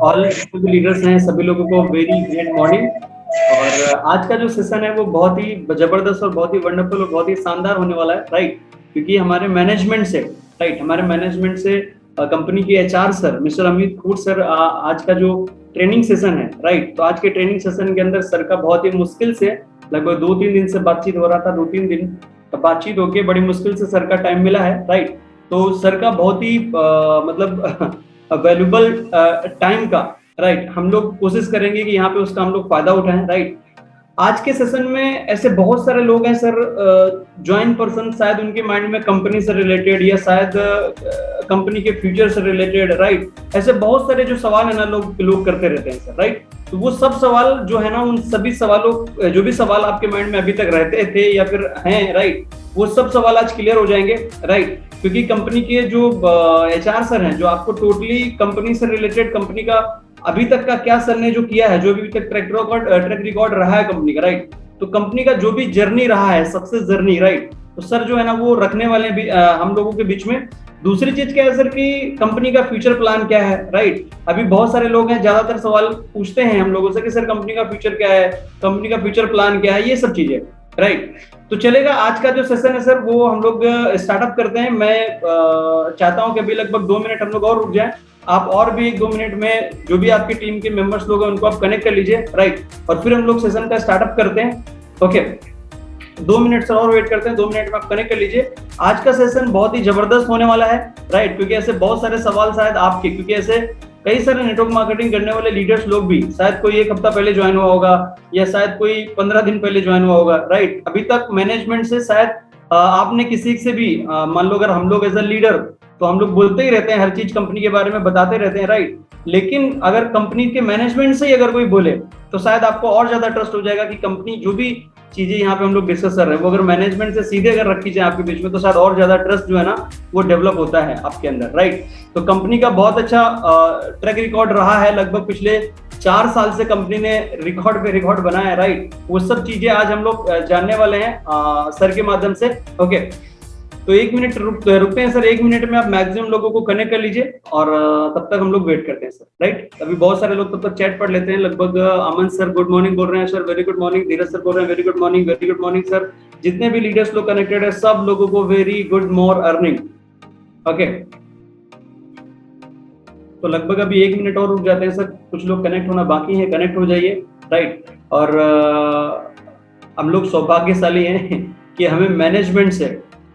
All leaders हैं, सभी लोगों को वेरी ग्रेट मॉर्निंग। और आज का जो सेशन है वो बहुत ही जबरदस्त और बहुत ही वंडरफुल और बहुत ही शानदार होने वाला है, राइट। क्योंकि हमारे मैनेजमेंट से, राइट, हमारे मैनेजमेंट से कंपनी के HR sir mister Amit Khoot sir, आज का जो ट्रेनिंग सेशन है, राइट, तो आज के ट्रेनिंग सेशन के अंदर सर का बहुत ही मुश्किल से लगभग 2-3 दिन से बातचीत हो रहा था। 2-3 दिन बातचीत होके बड़ी मुश्किल से सर का टाइम मिला है, राइट। तो सर का बहुत ही मतलब वैल्यूबल टाइम का, राइट, हम लोग कोशिश करेंगे कि यहाँ पे उसका हम लोग फायदा उठाएं, राइट। आज के सेशन में ऐसे बहुत सारे लोग हैं सर, ज्वाइन पर्सन, शायद उनके माइंड में कंपनी से रिलेटेड या शायद कंपनी के फ्यूचर से रिलेटेड, राइट, ऐसे बहुत सारे जो सवाल है ना लोग करते रहते हैं सर, राइट। तो वो सब सवाल जो है ना, उन सभी सवालों, जो भी सवाल आपके माइंड में अभी तक रहते थे या फिर हैं, राइट, वो सब सवाल आज क्लियर हो जाएंगे, राइट। क्योंकि कंपनी के जो एचआर सर हैं, जो आपको टोटली कंपनी से रिलेटेड, कंपनी का अभी तक का क्या सर ने जो किया है, जो अभी तक ट्रैक रिकॉर्ड रहा है कंपनी का, राइट, तो कंपनी का जो भी जर्नी रहा है, सक्सेस जर्नी, राइट, तो सर जो है ना वो रखने वाले भी हम लोगों के बीच में। दूसरी चीज क्या है सर कि कंपनी का फ्यूचर प्लान क्या है, राइट। अभी बहुत सारे लोग हैं, ज्यादातर सवाल पूछते हैं हम लोगों से कि सर कंपनी का फ्यूचर क्या है, कंपनी का फ्यूचर प्लान क्या है, ये सब चीजें, राइट। तो चलेगा, आज का जो सेशन है सर वो हम लोग स्टार्टअप करते हैं। मैं चाहता हूं कि अभी लगभग 2 मिनट हम लोग और रुक जाएं। आप और भी 1-2 मिनट में जो भी आपकी टीम के मेंबर्स लोग हैं उनको आप कनेक्ट कर लीजिए, राइट, और फिर हम लोग सेशन का स्टार्टअप करते हैं। ओके, 2 मिनट से और वेट करते हैं, 2 मिनट में आप कनेक्ट कर लीजिए। आज का सेशन बहुत ही जबरदस्त होने वाला है, राइट, क्योंकि ऐसे बहुत सारे सवाल शायद आपके, क्योंकि ऐसे कई सारे नेटवर्क मार्केटिंग करने वाले लीडर्स लोग भी, शायद कोई 1 हफ्ता पहले ज्वाइन हुआ होगा या शायद कोई 15 दिन पहले ज्वाइन हुआ होगा, राइट। अभी तक मैनेजमेंट से शायद आपने किसी से भी, मान लो अगर हम लोग एज अ लीडर, तो हम लोग बोलते ही रहते हैं, हर चीज कंपनी के बारे में बताते रहते हैं, राइट। लेकिन अगर कंपनी के मैनेजमेंट से ही अगर कोई बोले तो शायद आपको और ज्यादा ट्रस्ट हो जाएगा कि कंपनी जो भी चीजें यहाँ पे हम लोग डिस्कस कर रहे हैं वो अगर मैनेजमेंट से सीधे अगर रखी जाए आपके बीच में, तो शायद और ज्यादा ट्रस्ट जो है ना वो डेवलप होता है आपके अंदर, राइट। तो कंपनी का बहुत अच्छा ट्रैक रिकॉर्ड रहा है, लगभग पिछले 4 साल से कंपनी ने रिकॉर्ड पे रिकॉर्ड बनाया है, राइट। वो सब चीजें आज हम लोग जानने वाले हैं सर के माध्यम से। ओके, तो 1 मिनट रुकते हैं सर। 1 मिनट में आप मैक्सिमम लोगों को कनेक्ट कर लीजिए और तब तक हम लोग वेट करते हैं सर, राइट। अभी बहुत सारे लोग तब तक चैट पढ़ लेते हैं। लगभग अमन सर गुड मॉर्निंग बोल रहे हैं सर, वेरी गुड मॉर्निंग। धीरज सर बोल रहे हैं very good morning, very good morning sir. जितने भी लीडर्स लोग कनेक्टेड है सब लोगों को very good more earning. Okay, तो लगभग अभी 1 मिनट और रुक जाते हैं सर, कुछ लोग कनेक्ट होना बाकी है, कनेक्ट हो जाइए, राइट। और हम लोग सौभाग्यशाली हैं कि हमें मैनेजमेंट से,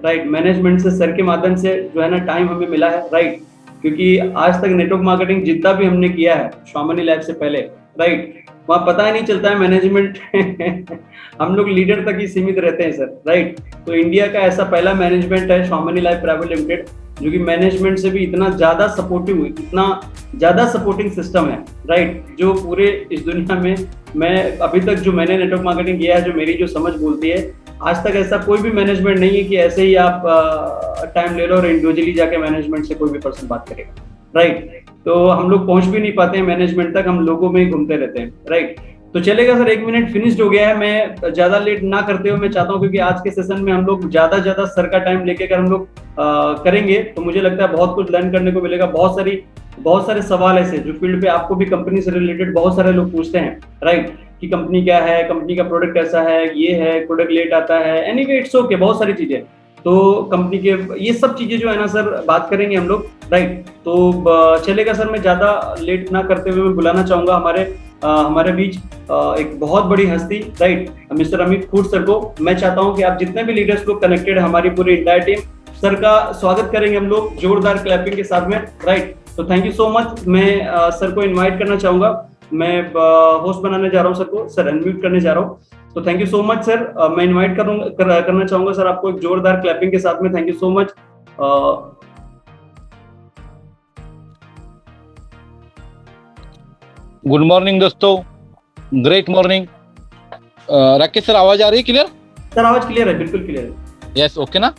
राइट, मैनेजमेंट से सर के माध्यम से जो है ना टाइम हमें मिला है, राइट। क्योंकि आज तक नेटवर्क मार्केटिंग जितना भी हमने किया है स्वामनी लैब से पहले, राइट, वहाँ पता ही नहीं चलता है मैनेजमेंट हम लोग लीडर तक ही सीमित रहते हैं सर, राइट। तो इंडिया का ऐसा पहला मैनेजमेंट है स्वामनी लाइफ प्राइवेट लिमिटेड, जो कि मैनेजमेंट से भी इतना ज्यादा सपोर्टिव, इतना ज्यादा सपोर्टिंग सिस्टम है, राइट, जो पूरे इस दुनिया में मैं अभी तक जो मैंने नेटवर्क मार्केटिंग किया है, जो मेरी जो समझ बोलती है, आज तक ऐसा कोई भी मैनेजमेंट नहीं है कि ऐसे ही आप टाइम ले लो और इंडिविजुअली जाके मैनेजमेंट से कोई भी पर्सन बात करेगा, राइट। तो हम लोग पहुंच भी नहीं पाते हैं मैनेजमेंट तक, हम लोगों में ही घूमते रहते हैं, राइट। तो चलेगा सर, 1 मिनट फिनिश्ड हो गया है। मैं ज्यादा लेट ना करते हुए मैं चाहता हूँ, क्योंकि आज के सेशन में हम लोग ज्यादा सर का टाइम लेके अगर हम लोग करेंगे तो मुझे लगता है बहुत कुछ लर्न करने को मिलेगा। बहुत सारे सवाल ऐसे जो फील्ड पे आपको भी कंपनी से रिलेटेड बहुत सारे लोग पूछते हैं, राइट, कि कंपनी क्या है, कंपनी का प्रोडक्ट कैसा है, ये है, प्रोडक्ट लेट आता है, एनीवे इट्स ओके, बहुत सारी चीजें। तो कंपनी के ये सब चीजें जो है ना सर बात करेंगे हम लोग, राइट। तो चलेगा सर, मैं ज्यादा लेट ना करते हुए मैं बुलाना चाहूंगा हमारे बीच एक बहुत बड़ी हस्ती, right, mister Amit Khoot sir को। मैं चाहता हूं कि आप जितने भी लीडर्स लोग कनेक्टेड है, हमारी पूरी इंटायर टीम, सर का स्वागत करेंगे हम लोग जोरदार क्लैपिंग के साथ में, राइट। तो थैंक यू सो मच। मैं सर को इन्वाइट करना चाहूंगा, मैं होस्ट बनाने जा रहा हूँ सर को, सर अनम्यूट करने जा रहा हूँ। तो thank you so much sir. मैं इनवाइट करना चाहूंगा सर आपको एक जोरदार क्लैपिंग के साथ में। Thank you so much. Good morning दोस्तों, ग्रेट मॉर्निंग। राकेश सर, आवाज आ रही है क्लियर? सर आवाज क्लियर है, बिल्कुल क्लियर है। यस, ओके ना?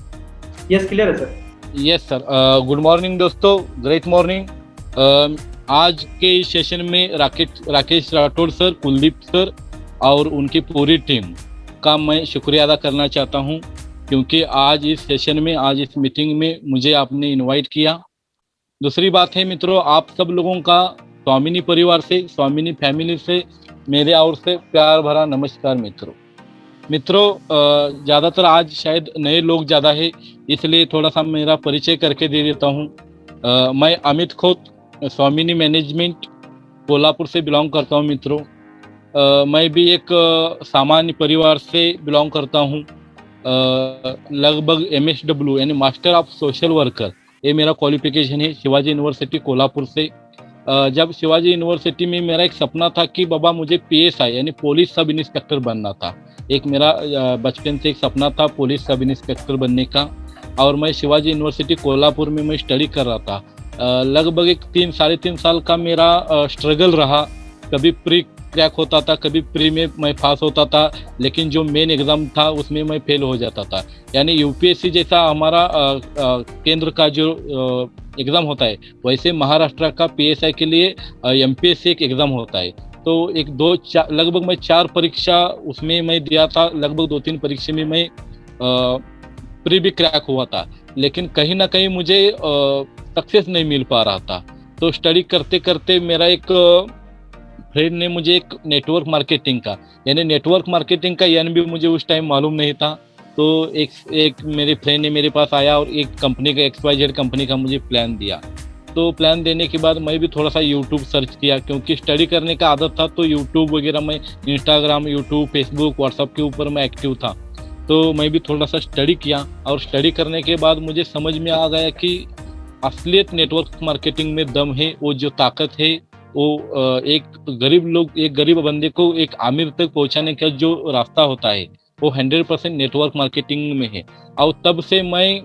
यस, क्लियर है sir. Yes sir. Good morning दोस्तों, ग्रेट मॉर्निंग। आज के सेशन में राकेश राठौड़ सर, कुलदीप सर और उनकी पूरी टीम का मैं शुक्रिया अदा करना चाहता हूं, क्योंकि आज इस सेशन में, आज इस मीटिंग में मुझे आपने इनवाइट किया। दूसरी बात है मित्रों, आप सब लोगों का स्वामिनी परिवार से, स्वामिनी फैमिली से मेरे ओर से प्यार भरा नमस्कार मित्रों। ज़्यादातर आज शायद नए लोग ज़्यादा है, इसलिए थोड़ा सा मेरा परिचय करके दे देता हूँ। मैं अमित खोत, स्वामिनी मैनेजमेंट कोल्हापुर से बिलोंग करता हूँ मित्रों। मैं भी एक सामान्य परिवार से बिलोंग करता हूँ। लगभग MSW यानी मास्टर ऑफ सोशल वर्कर, ये मेरा क्वालिफिकेशन है शिवाजी यूनिवर्सिटी कोल्हापुर से। जब शिवाजी यूनिवर्सिटी में मेरा एक सपना था कि बाबा मुझे PSI यानी पुलिस सब इंस्पेक्टर बनना था। एक मेरा बचपन से एक सपना था पुलिस सब इंस्पेक्टर बनने का, और मैं शिवाजी यूनिवर्सिटी कोल्हापुर में मैं स्टडी कर रहा था। लगभग एक 3-3.5 साल का मेरा स्ट्रगल रहा। कभी प्री क्रैक होता था, कभी प्री में मैं पास होता था, लेकिन जो मेन एग्ज़ाम था उसमें मैं फेल हो जाता था। यानी UPSC जैसा हमारा केंद्र का जो एग्ज़ाम होता है, वैसे महाराष्ट्र का PSI के लिए MPSC एक एग्ज़ाम होता है। तो लगभग मैं 4 परीक्षा उसमें मैं दिया था। लगभग 2-3 परीक्षा में मैं प्री भी क्रैक हुआ था, लेकिन कहीं ना कहीं मुझे सक्सेस नहीं मिल पा रहा था। तो स्टडी करते करते मेरा एक फ्रेंड ने मुझे एक नेटवर्क मार्केटिंग का यानी भी मुझे उस टाइम मालूम नहीं था। तो एक मेरे फ्रेंड ने मेरे पास आया और एक कंपनी का XYZ कंपनी का मुझे प्लान दिया। तो प्लान देने के बाद मैं भी थोड़ा सा यूट्यूब सर्च किया, क्योंकि स्टडी करने का आदत था। तो यूट्यूब वगैरह में इंस्टाग्राम, यूट्यूब, फेसबुक, व्हाट्सअप के ऊपर मैं एक्टिव था। तो मैं भी थोड़ा सा स्टडी किया, और स्टडी करने के बाद मुझे समझ में आ गया कि असलियत नेटवर्क मार्केटिंग में दम है। वो जो ताकत है वो एक गरीब बंदे को एक आमिर तक पहुंचाने का जो रास्ता होता है वो 100% नेटवर्क मार्केटिंग में है। और तब से मैं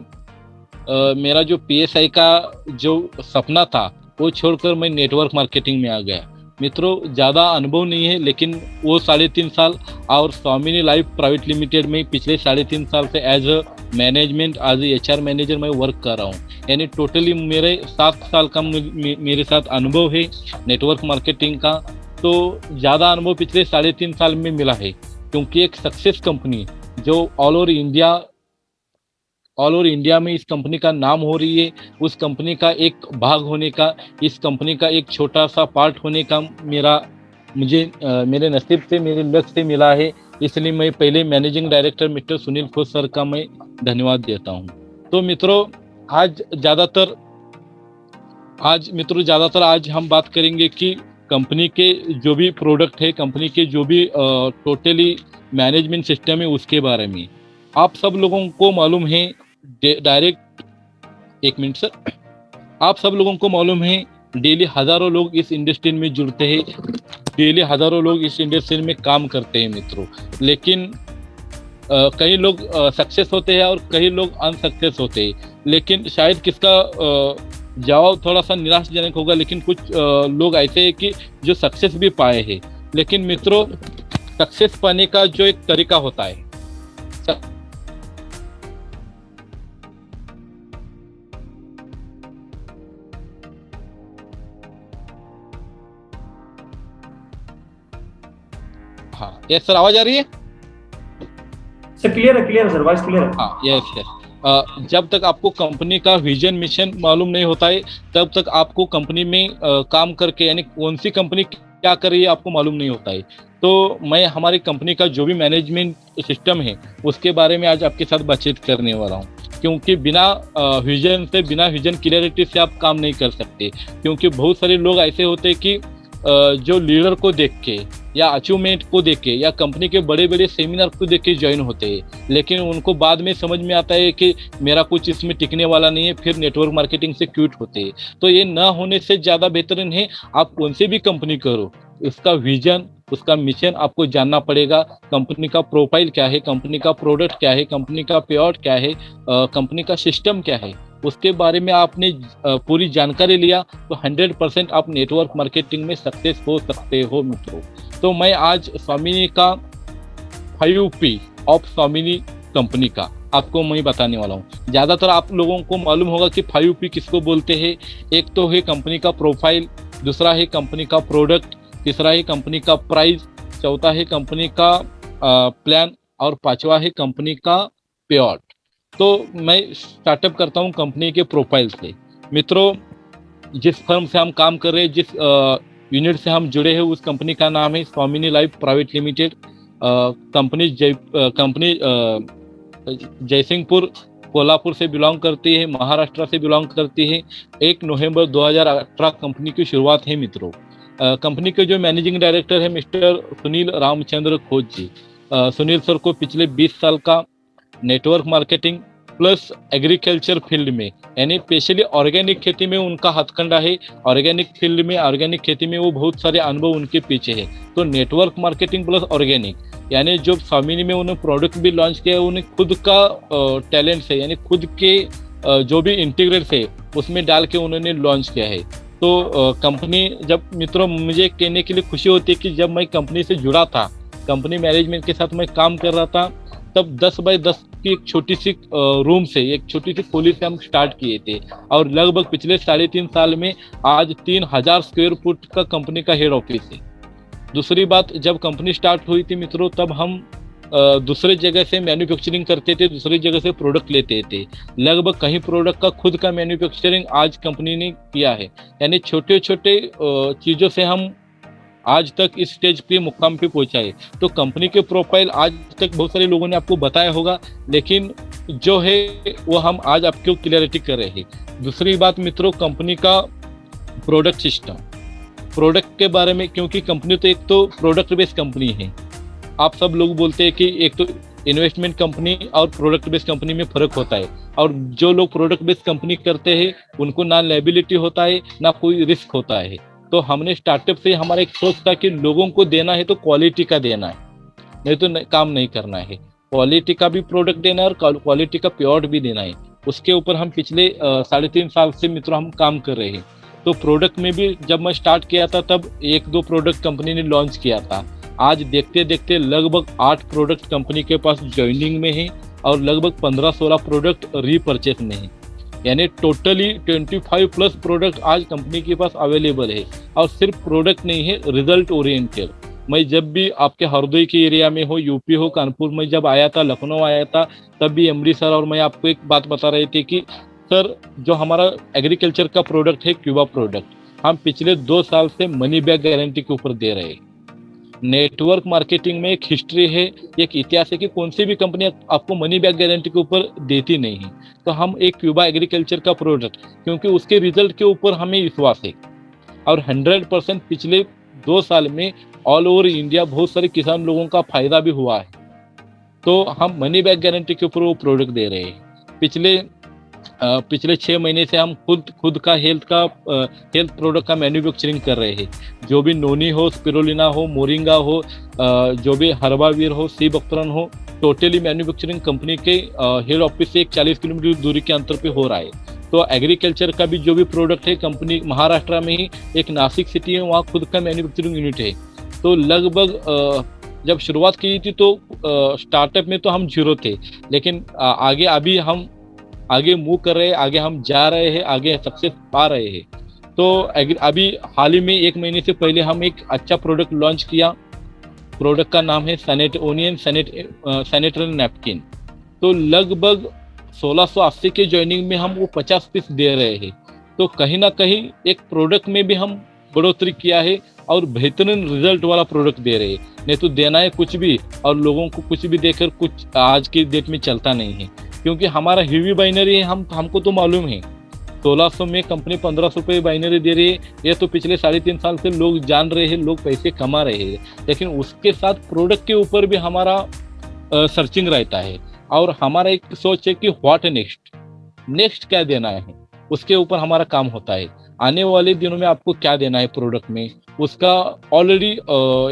मेरा जो PSI का जो सपना था वो छोड़कर मैं नेटवर्क मार्केटिंग में आ गया। मित्रों, ज़्यादा अनुभव नहीं है, लेकिन वो 3.5 साल, और स्वामिनी लाइफ प्राइवेट लिमिटेड में पिछले 3.5 साल से as management as HR manager मैं वर्क कर रहा हूँ। यानी टोटली मेरे 7 साल का मेरे साथ अनुभव है नेटवर्क मार्केटिंग का। तो ज़्यादा अनुभव पिछले 3.5 साल में मिला है, क्योंकि एक सक्सेस कंपनी जो ऑल ओवर इंडिया में इस कंपनी का नाम हो रही है, उस कंपनी का एक भाग होने का, इस कंपनी का एक छोटा सा पार्ट होने का मुझे मेरे नसीब से, मेरे लक से मिला है। इसलिए मैं पहले managing director mister Sunil Khot sir का मैं धन्यवाद देता हूँ। तो मित्रों, आज ज़्यादातर हम बात करेंगे कि कंपनी के जो भी प्रोडक्ट है, कंपनी के जो भी टोटली मैनेजमेंट सिस्टम है, उसके बारे में। आप सब लोगों को मालूम है, एक मिनट सर, आप सब लोगों को मालूम है डेली हजारों लोग इस इंडस्ट्री में जुड़ते हैं, डेली हजारों लोग इस इंडस्ट्री में काम करते हैं मित्रों। लेकिन कई लोग सक्सेस होते हैं और कई लोग अनसक्सेस होते हैं। लेकिन शायद किसका जवाब थोड़ा सा निराशाजनक होगा, लेकिन कुछ लोग ऐसे हैं कि जो सक्सेस भी पाए हैं। लेकिन मित्रों, सक्सेस पाने का जो एक तरीका होता है, हाँ यस सर, आवाज आ रही है सर? क्लियर है सर, वॉइस क्लियर है। हाँ यस। जब तक आपको कंपनी का विजन मिशन मालूम नहीं होता है, तब तक आपको कंपनी में काम करके, यानी कौन सी कंपनी क्या कर रही है, आपको मालूम नहीं होता है। तो मैं हमारी कंपनी का जो भी मैनेजमेंट सिस्टम है उसके बारे में आज आपके साथ बातचीत करने वाला हूँ, क्योंकि बिना विजन क्लियरिटी से आप काम नहीं कर सकते। क्योंकि बहुत सारे लोग ऐसे होते हैं कि जो लीडर को देख के या अचीवमेंट को देख के या कंपनी के बड़े बड़े सेमिनार को देख के ज्वाइन होते हैं, लेकिन उनको बाद में समझ में आता है कि मेरा कुछ इसमें टिकने वाला नहीं है, फिर नेटवर्क मार्केटिंग से क्विट होते हैं। तो ये ना होने से ज़्यादा बेहतरीन है आप कौन सी भी कंपनी करो, उसका विजन, उसका मिशन आपको जानना पड़ेगा। कंपनी का प्रोफाइल क्या है, कंपनी का प्रोडक्ट क्या है, कंपनी का पेआउट क्या है, कंपनी का सिस्टम क्या है, उसके बारे में आपने पूरी जानकारी लिया तो 100% आप नेटवर्क मार्केटिंग में सक्सेस हो सकते हो मित्रों। तो मैं आज स्वामिनी का 5P ऑफ स्वामिनी कंपनी का आपको मैं बताने वाला हूँ। ज़्यादातर आप लोगों को मालूम होगा कि 5P किसको बोलते हैं। एक तो है कंपनी का प्रोफाइल, दूसरा है कंपनी का प्रोडक्ट, तीसरा है कंपनी का प्राइस, चौथा है कंपनी का प्लान, और पांचवा है कंपनी का पेआउट। तो मैं स्टार्टअप करता हूं कंपनी के प्रोफाइल से। मित्रों, जिस फर्म से हम काम कर रहे हैं, जिस यूनिट से हम जुड़े हैं, उस कंपनी का नाम है स्वामिनी life private limited. Company Jaisinghpur Kolhapur से बिलोंग करती है, महाराष्ट्र से बिलोंग करती है। 1 नवंबर 2018 कंपनी की शुरुआत है मित्रों। कंपनी के जो मैनेजिंग डायरेक्टर है मिस्टर सुनील रामचंद्र खोज जी। सुनील सर को पिछले 20 साल का network marketing plus agriculture field में, यानी स्पेशली ऑर्गेनिक खेती में उनका हथकंडा है। ऑर्गेनिक फील्ड में, ऑर्गेनिक खेती में वो बहुत सारे अनुभव उनके पीछे है। तो नेटवर्क मार्केटिंग प्लस ऑर्गेनिक, यानी जो स्वामिनी में उन्होंने प्रोडक्ट भी लॉन्च किया है, उन्हें खुद का टैलेंट है, यानी खुद के जो भी इंटीग्रेट है उसमें डाल के उन्होंने लॉन्च किया है। तो कंपनी, जब मित्रों मुझे कहने के लिए खुशी होती है कि जब मैं कंपनी से जुड़ा था, कंपनी मैनेजमेंट के साथ मैं काम कर रहा था, तब 10 बाय 10 की एक छोटी सी रूम से, एक छोटी सी खोली से हम स्टार्ट किए थे, और लगभग पिछले 3.5 साल में आज 3000 स्क्वायर फुट का कंपनी का हेड ऑफिस है। दूसरी बात, जब कंपनी स्टार्ट हुई थी मित्रों, तब हम दूसरे जगह से मैन्युफैक्चरिंग करते थे, दूसरी जगह से प्रोडक्ट लेते थे। लगभग कहीं प्रोडक्ट का खुद का मैन्युफैक्चरिंग आज कंपनी ने किया है। यानी छोटे छोटे चीज़ों से हम आज तक इस स्टेज पे मुकाम पे पहुंचा है। तो कंपनी के प्रोफाइल आज तक बहुत सारे लोगों ने आपको बताया होगा, लेकिन जो है वो हम आज आपको क्लियरिटी कर रहे हैं। दूसरी बात मित्रों, कंपनी का प्रोडक्ट सिस्टम, प्रोडक्ट के बारे में, क्योंकि कंपनी तो एक तो प्रोडक्ट बेस्ड कंपनी है। आप सब लोग बोलते हैं कि एक तो इन्वेस्टमेंट कंपनी और प्रोडक्ट बेस्ड कंपनी में फर्क होता है, और जो लोग प्रोडक्ट बेस्ड कंपनी करते हैं उनको ना लायबिलिटी होता है ना कोई रिस्क होता है। तो हमने स्टार्टअप से हमारा एक सोच था कि लोगों को देना है तो क्वालिटी का देना है, नहीं तो काम नहीं करना है। क्वालिटी का भी प्रोडक्ट देना है और क्वालिटी का प्योर भी देना है। उसके ऊपर हम पिछले 3.5 साल से मित्रों हम काम कर रहे हैं। तो प्रोडक्ट में भी जब मैं स्टार्ट किया था तब 1-2 प्रोडक्ट कंपनी ने लॉन्च किया था। आज देखते देखते लगभग 8 प्रोडक्ट कंपनी के पास ज्वाइनिंग में है, और लगभग 15-16 प्रोडक्ट रीपरचेस में है। यानी टोटली 25 प्लस प्रोडक्ट आज कंपनी के पास अवेलेबल है। और सिर्फ प्रोडक्ट नहीं है, रिजल्ट ओरिएंटेड। मैं जब भी आपके हरदोई के एरिया में हो, यूपी हो, कानपुर में जब आया था, लखनऊ आया था, तब भी एमडी सर और मैं आपको एक बात बता रहे थे कि सर, जो हमारा एग्रीकल्चर का प्रोडक्ट है क्यूबा प्रोडक्ट, हम पिछले 2 साल से मनी बैक गारंटी के ऊपर दे रहे हैं। नेटवर्क मार्केटिंग में एक हिस्ट्री है, एक इतिहास है कि कौन सी भी कंपनी आपको मनी बैक गारंटी के ऊपर देती नहीं है। तो हम एक क्यूबा एग्रीकल्चर का प्रोडक्ट, क्योंकि उसके रिजल्ट के ऊपर हमें विश्वास है, और 100% पिछले 2 साल में ऑल ओवर इंडिया बहुत सारे किसान लोगों का फायदा भी हुआ है। तो हम मनी बैक गारंटी के ऊपर वो प्रोडक्ट दे रहे हैं। पिछले 6 महीने से हम खुद का हेल्थ प्रोडक्ट का मैन्युफैक्चरिंग कर रहे हैं। जो भी नोनी हो, स्पिरुलिना हो, मोरिंगा हो, जो भी हर्बावीर हो, सी बख्तरन हो, टोटली मैन्युफैक्चरिंग कंपनी के हेड ऑफिस से 40 किलोमीटर दूरी के अंतर पे हो रहा है। तो एग्रीकल्चर का भी जो भी प्रोडक्ट है, कंपनी महाराष्ट्र में ही एक नासिक सिटी है, वहाँ खुद का मैन्युफैक्चरिंग यूनिट है। तो लगभग जब शुरुआत की थी तो स्टार्टअप में तो हम 0 थे, लेकिन अभी हम आगे मूव कर रहे हैं, आगे हम जा रहे हैं, आगे सक्सेस पा रहे हैं। तो अभी हाल ही में 1 महीने से पहले हम एक अच्छा प्रोडक्ट लॉन्च किया। प्रोडक्ट का नाम है सैनेट ओनियन सैनिटरी नैपकिन। तो लगभग 1680 के ज्वाइनिंग में हम वो 50 पीस दे रहे हैं। तो कहीं ना कहीं एक प्रोडक्ट में भी हम बढ़ोतरी किया है, और बेहतरीन रिजल्ट वाला प्रोडक्ट दे रहे हैं। नहीं तो देना है कुछ भी, और लोगों को कुछ भी देकर कुछ आज की डेट में चलता नहीं है, क्योंकि हमारा हेवी बाइनरी है। हमको तो मालूम है 1600 में कंपनी 1500 रुपये बाइनरी दे रही है। ये तो पिछले 3.5 साल से लोग जान रहे हैं, लोग पैसे कमा रहे हैं। लेकिन उसके साथ प्रोडक्ट के ऊपर भी हमारा सर्चिंग रहता है, और हमारा एक सोच है कि व्हाट नेक्स्ट क्या देना है, उसके ऊपर हमारा काम होता है। आने वाले दिनों में आपको क्या देना है प्रोडक्ट में, उसका ऑलरेडी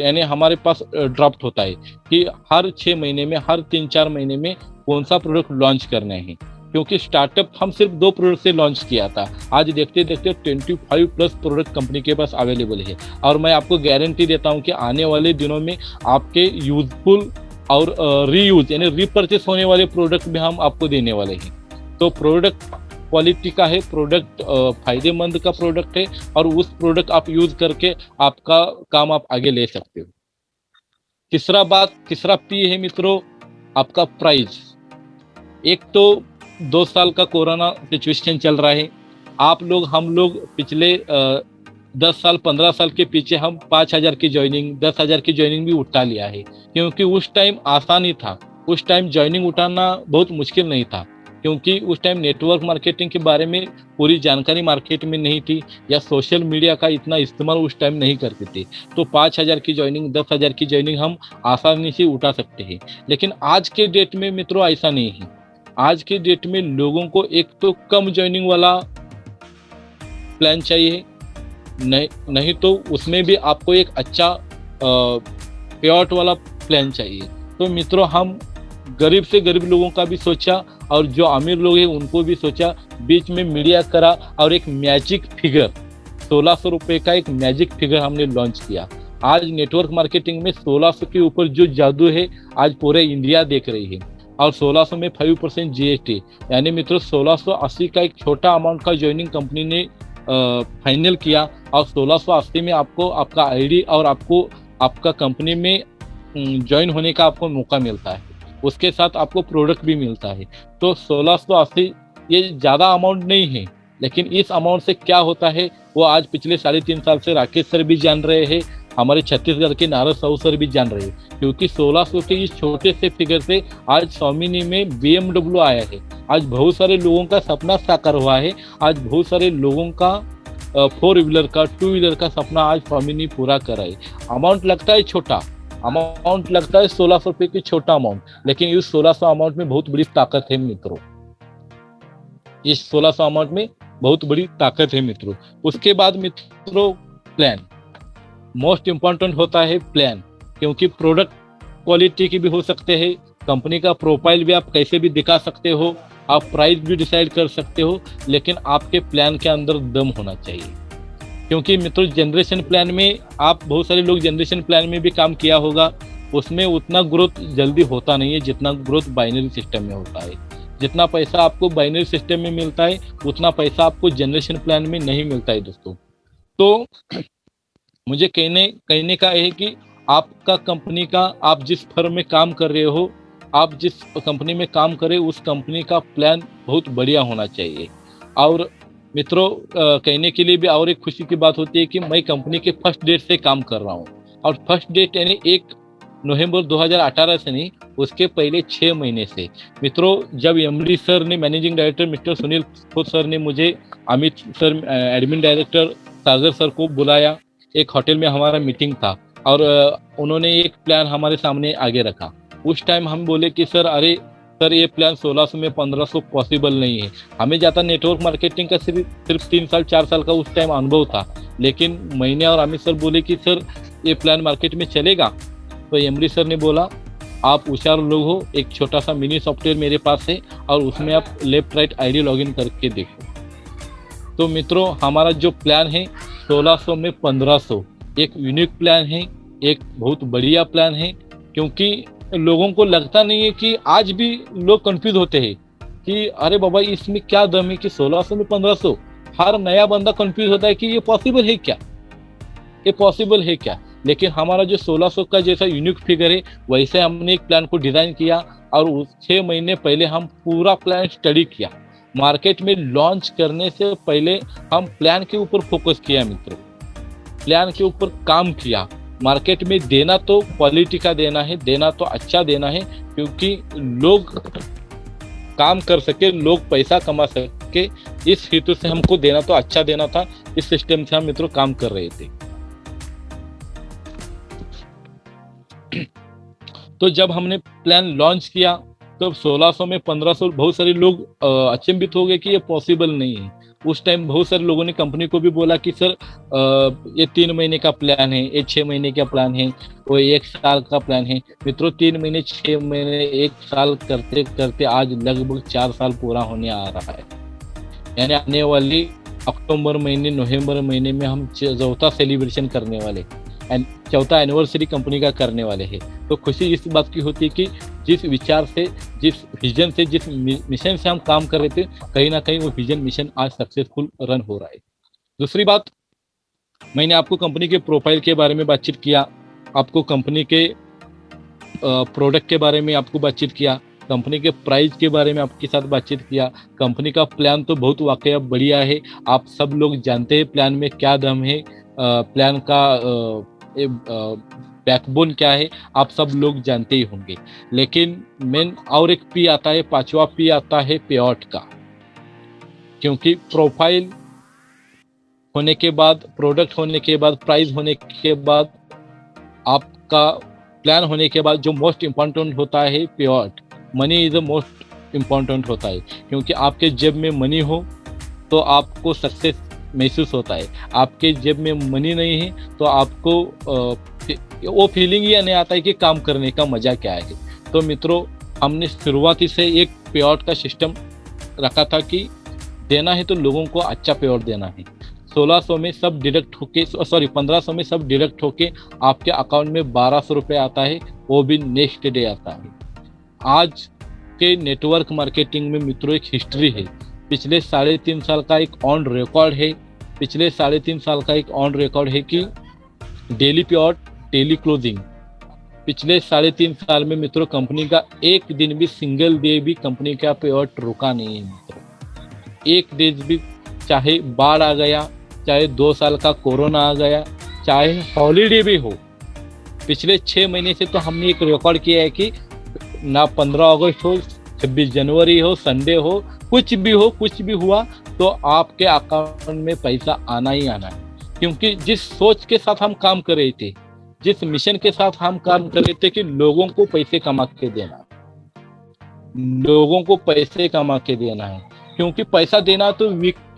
यानी हमारे पास ड्राफ्ट होता है कि हर 6 महीने में, हर 3-4 महीने में कौन सा प्रोडक्ट लॉन्च करने हैं। क्योंकि स्टार्टअप हम सिर्फ 2 प्रोडक्ट से लॉन्च किया था, आज देखते देखते 25 प्लस प्रोडक्ट कंपनी के पास अवेलेबल है। और मैं आपको गारंटी देता हूं कि आने वाले दिनों में आपके यूजफुल और रीयूज यानी रीपरचेस होने वाले प्रोडक्ट भी हम आपको देने वाले हैं। तो प्रोडक्ट क्वालिटी का है, प्रोडक्ट फायदेमंद का प्रोडक्ट है, और उस प्रोडक्ट आप यूज करके आपका काम आप आगे ले सकते हो। तीसरा पी है मित्रों, आपका प्राइस। एक तो 2 साल का कोरोना सिचुएशन चल रहा है। हम लोग पिछले 10 साल 15 साल के पीछे हम 5,000 की ज्वाइनिंग 10,000 की ज्वाइनिंग भी उठा लिया है, क्योंकि उस टाइम आसान ही था। उस टाइम ज्वाइनिंग उठाना बहुत मुश्किल नहीं था, क्योंकि उस टाइम नेटवर्क मार्केटिंग के बारे में पूरी जानकारी मार्केट में नहीं थी, या सोशल मीडिया का इतना इस्तेमाल उस टाइम नहीं करते थे। तो 5,000 की ज्वाइनिंग 10,000 की ज्वाइनिंग हम आसानी से उठा सकते हैं। लेकिन आज के डेट में मित्रों ऐसा नहीं है। आज के डेट में लोगों को एक तो कम ज्वाइनिंग वाला प्लान चाहिए, नहीं नहीं तो उसमें भी आपको एक अच्छा पे आउट वाला प्लान चाहिए। तो मित्रों, हम गरीब से गरीब लोगों का भी सोचा और जो अमीर लोग हैं उनको भी सोचा, बीच में मीडिया करा और एक मैजिक फिगर 1600 रुपये का एक मैजिक फिगर हमने लॉन्च किया। आज नेटवर्क मार्केटिंग में 1600 के ऊपर जो जादू है आज पूरे इंडिया देख रही है। और 1600 में 5% जीएसटी, यानी मित्रों 1680 का एक छोटा अमाउंट का ज्वाइनिंग कंपनी ने फाइनल किया, और 1680 में आपको आपका आईडी और आपको आपका कंपनी में ज्वाइन होने का आपको मौका मिलता है। उसके साथ आपको प्रोडक्ट भी मिलता है। तो 1680 ये ज़्यादा अमाउंट नहीं है, लेकिन इस अमाउंट से क्या होता है वो आज पिछले 3.5 साल से राकेश सर भी जान रहे हैं, हमारे छत्तीसगढ़ के नारद साहू सर भी जान रहे हैं। क्योंकि 1600 के इस छोटे से फिगर से आज स्वामिनी में BMW आया है। आज बहुत सारे लोगों का सपना साकार हुआ है। आज बहुत सारे लोगों का 4 व्हीलर का 2 व्हीलर का सपना आज स्वामिनी पूरा कर रहा है। अमाउंट लगता है छोटा, अमाउंट लगता है 1600 रुपये की छोटा अमाउंट, लेकिन इस 1600 अमाउंट में बहुत बड़ी ताकत है मित्रों। इस 1600 अमाउंट में बहुत बड़ी ताकत है मित्रों। उसके बाद मित्रों प्लान, मोस्ट इम्पॉर्टेंट होता है प्लान, क्योंकि प्रोडक्ट क्वालिटी की भी हो सकते हैं, कंपनी का प्रोफाइल भी आप कैसे भी दिखा सकते हो, आप प्राइस भी डिसाइड कर सकते हो, लेकिन आपके प्लान के अंदर दम होना चाहिए। क्योंकि मित्रों जनरेशन प्लान में आप बहुत सारे लोग जनरेशन प्लान में भी काम किया होगा, उसमें उतना ग्रोथ जल्दी होता नहीं है जितना ग्रोथ बाइनरी सिस्टम में होता है। जितना पैसा आपको बाइनरी सिस्टम में मिलता है उतना पैसा आपको जनरेशन प्लान में नहीं मिलता है दोस्तों। तो मुझे कहने का है कि आपका कंपनी का, आप जिस फर्म में काम कर रहे हो, आप जिस कंपनी में काम कर रहे हो उस कंपनी का प्लान बहुत बढ़िया होना चाहिए। और मित्रों कहने के लिए भी और एक खुशी की बात होती है कि मैं कंपनी के फर्स्ट डेट से काम कर रहा हूँ, और फर्स्ट डेट यानी 1 नवंबर 2018 से नहीं, उसके पहले 6 महीने से। मित्रों जब एमडी सर ने, managing director mister Sunil Khot sir ने मुझे, अमित सर एडमिन डायरेक्टर सागर सर को बुलाया, एक होटल में हमारा मीटिंग था, और उन्होंने एक प्लान हमारे सामने आगे रखा। उस टाइम हम बोले कि सर अरे सर ये प्लान 1600 में 1500 पॉसिबल नहीं है। हमें ज़्यादा नेटवर्क मार्केटिंग का सिर्फ 3 साल 4 साल का उस टाइम अनुभव था, लेकिन मैंने और अमित सर बोले कि सर ये प्लान मार्केट में चलेगा। तो एमडी सर ने बोला आप होशियार लोग हो, एक छोटा सा मिनी सॉफ्टवेयर मेरे पास है और उसमें आप लेफ्ट राइट आईडी लॉगिन करके देखो। तो मित्रों हमारा जो प्लान है 1600 में 1500 एक यूनिक प्लान है, एक बहुत बढ़िया प्लान है। क्योंकि लोगों को लगता नहीं है कि आज भी लोग कंफ्यूज होते हैं कि अरे बाबा इसमें क्या दम है कि 1600 में 1500। हर नया बंदा कंफ्यूज होता है कि ये पॉसिबल है क्या, ये पॉसिबल है क्या। लेकिन हमारा जो 1600 का जैसा यूनिक फिगर है वैसे हमने एक प्लान को डिजाइन किया, और 6 महीने पहले हम पूरा प्लान स्टडी किया। मार्केट में लॉन्च करने से पहले हम प्लान के ऊपर फोकस किया मित्रों, प्लान के ऊपर काम किया। मार्केट में देना तो क्वालिटी का देना है, देना तो अच्छा देना है, क्योंकि लोग काम कर सके, लोग पैसा कमा सके, इस हेतु से हमको देना तो अच्छा देना था। इस सिस्टम से हम मित्रों काम कर रहे थे। तो जब हमने प्लान लॉन्च किया तो 1600 में 1500 बहुत सारे लोग अचंभित हो गए कि ये पॉसिबल नहीं है। उस टाइम बहुत सारे लोगों ने कंपनी को भी बोला कि सर ये 3 महीने का प्लान है, ये 6 महीने का प्लान है, वो 1 साल का प्लान है। मित्रों 3 महीने 6 महीने 1 साल करते करते आज लगभग 4 साल पूरा होने आ रहा है। यानी आने वाली अक्टूबर महीने नवंबर महीने में हम 4था सेलिब्रेशन करने वाले, 4था एनिवर्सरी कंपनी का करने वाले हैं। तो खुशी इस बात की होती है कि जिस विचार से, जिस विजन से, जिस मिशन से हम काम कर रहे थे, कहीं ना कहीं वो विजन मिशन आज सक्सेसफुल रन हो रहा है। दूसरी बात, मैंने आपको कंपनी के प्रोफाइल के बारे में बातचीत किया, आपको कंपनी के प्रोडक्ट के बारे में आपको बातचीत किया, कंपनी के प्राइस के बारे में आपके साथ बातचीत किया। कंपनी का प्लान तो बहुत वाकई बढ़िया है, आप सब लोग जानते हैं प्लान में क्या दम है। प्लान का बैकबोन क्या है आप सब लोग जानते ही होंगे। लेकिन मेन और एक पी आता है, पांचवा पी आता है पेआउट का। क्योंकि प्रोफाइल होने के बाद, प्रोडक्ट होने के बाद, प्राइस होने के बाद, आपका प्लान होने के बाद जो मोस्ट इम्पोर्टेंट होता है payout, money is the most important होता है। क्योंकि आपके जेब में मनी हो तो आपको सक्सेस महसूस होता है, आपके जेब में मनी नहीं है तो आपको वो फीलिंग ही नहीं आता है कि काम करने का मजा क्या है। तो मित्रों, हमने शुरुआती से एक पेआउट का सिस्टम रखा था कि देना है तो लोगों को अच्छा पेआउट देना है। 1600 में सब डिडक्ट होके, सॉरी 1500 में सब डिडक्ट होके आपके अकाउंट में 1200 रुपये आता है, वो भी नेक्स्ट डे आता है। आज के नेटवर्क मार्केटिंग में मित्रों एक हिस्ट्री है, पिछले 3.5 साल का एक ऑन रिकॉर्ड है, पिछले 3.5 साल का एक ऑन रिकॉर्ड है कि डेली पेआउट, डेली क्लोजिंग। पिछले 3.5 साल में मित्रों कंपनी का एक दिन भी, सिंगल डे भी कंपनी का पेआउट रुका नहीं है मित्रों। एक डे भी, चाहे बाढ़ आ गया, चाहे 2 साल का कोरोना आ गया, चाहे हॉलीडे भी हो, पिछले 6 महीने से तो हमने एक रिकॉर्ड किया है कि ना 15 अगस्त हो, 26 जनवरी हो, संडे हो, कुछ भी हो, कुछ भी हुआ तो आपके अकाउंट में पैसा आना ही आना है। क्योंकि जिस सोच के साथ हम काम कर रहे थे, जिस मिशन के साथ हम काम कर रहे थे कि लोगों को पैसे कमा के देना, लोगों को पैसे कमा के देना है। क्योंकि पैसा देना तो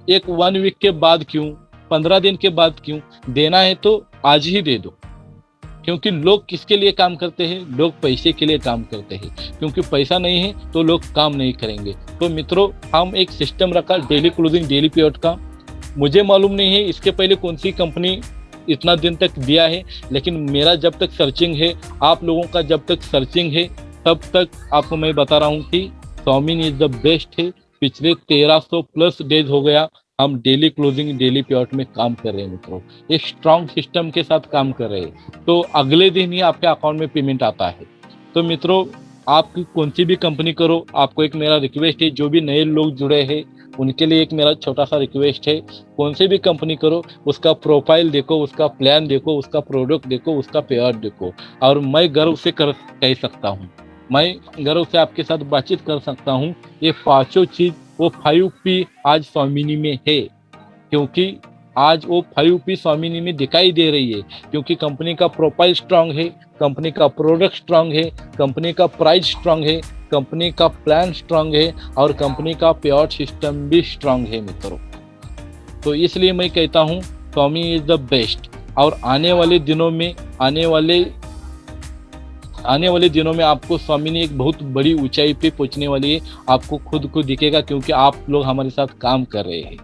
एक 1 वीक के बाद क्यों, 15 दिन के बाद क्यों, देना है तो आज ही दे दो। क्योंकि लोग किसके लिए काम करते हैं, लोग पैसे के लिए काम करते हैं। क्योंकि पैसा नहीं है तो लोग काम नहीं करेंगे। तो मित्रों, हम एक सिस्टम रखा डेली क्लोजिंग, डेली पेआउट का। मुझे मालूम नहीं है इसके पहले कौन सी कंपनी इतना दिन तक दिया है, लेकिन मेरा जब तक सर्चिंग है, आप लोगों का जब तक सर्चिंग है, तब तक आपको मैं बता रहा हूँ कि स्वामीन इज द बेस्ट है। पिछले 1300 प्लस डेज हो गया हम डेली क्लोजिंग, डेली पेआउट में काम कर रहे हैं मित्रों। एक स्ट्रॉन्ग सिस्टम के साथ काम कर रहे हैं, तो अगले दिन ही आपके अकाउंट में पेमेंट आता है। तो मित्रों, आप कौन सी भी कंपनी करो, आपको एक मेरा रिक्वेस्ट है, जो भी नए लोग जुड़े हैं उनके लिए एक मेरा छोटा सा रिक्वेस्ट है, कौन सी भी कंपनी करो, उसका प्रोफाइल देखो, उसका प्लान देखो, उसका प्रोडक्ट देखो, उसका पेआउट देखो। और मैं गर्व से कह सकता हूँ, मैं गर्व से आपके साथ बातचीत कर सकता हूँ, ये पांचों चीज, वो 5P आज स्वामिनी में है। क्योंकि आज वो 5P स्वामिनी में दिखाई दे रही है। क्योंकि कंपनी का प्रोफाइल स्ट्रांग है, कंपनी का प्रोडक्ट स्ट्रांग है, कंपनी का प्राइस स्ट्रांग है, कंपनी का प्लान स्ट्रांग है, और कंपनी का पेआउट सिस्टम भी स्ट्रांग है मित्रों। तो इसलिए मैं कहता हूँ स्वामी इज द बेस्ट। और आने वाले दिनों में आपको स्वामी ने एक बहुत बड़ी ऊंचाई पे पहुंचने वाली है, आपको खुद को दिखेगा। क्योंकि आप लोग हमारे साथ काम कर रहे हैं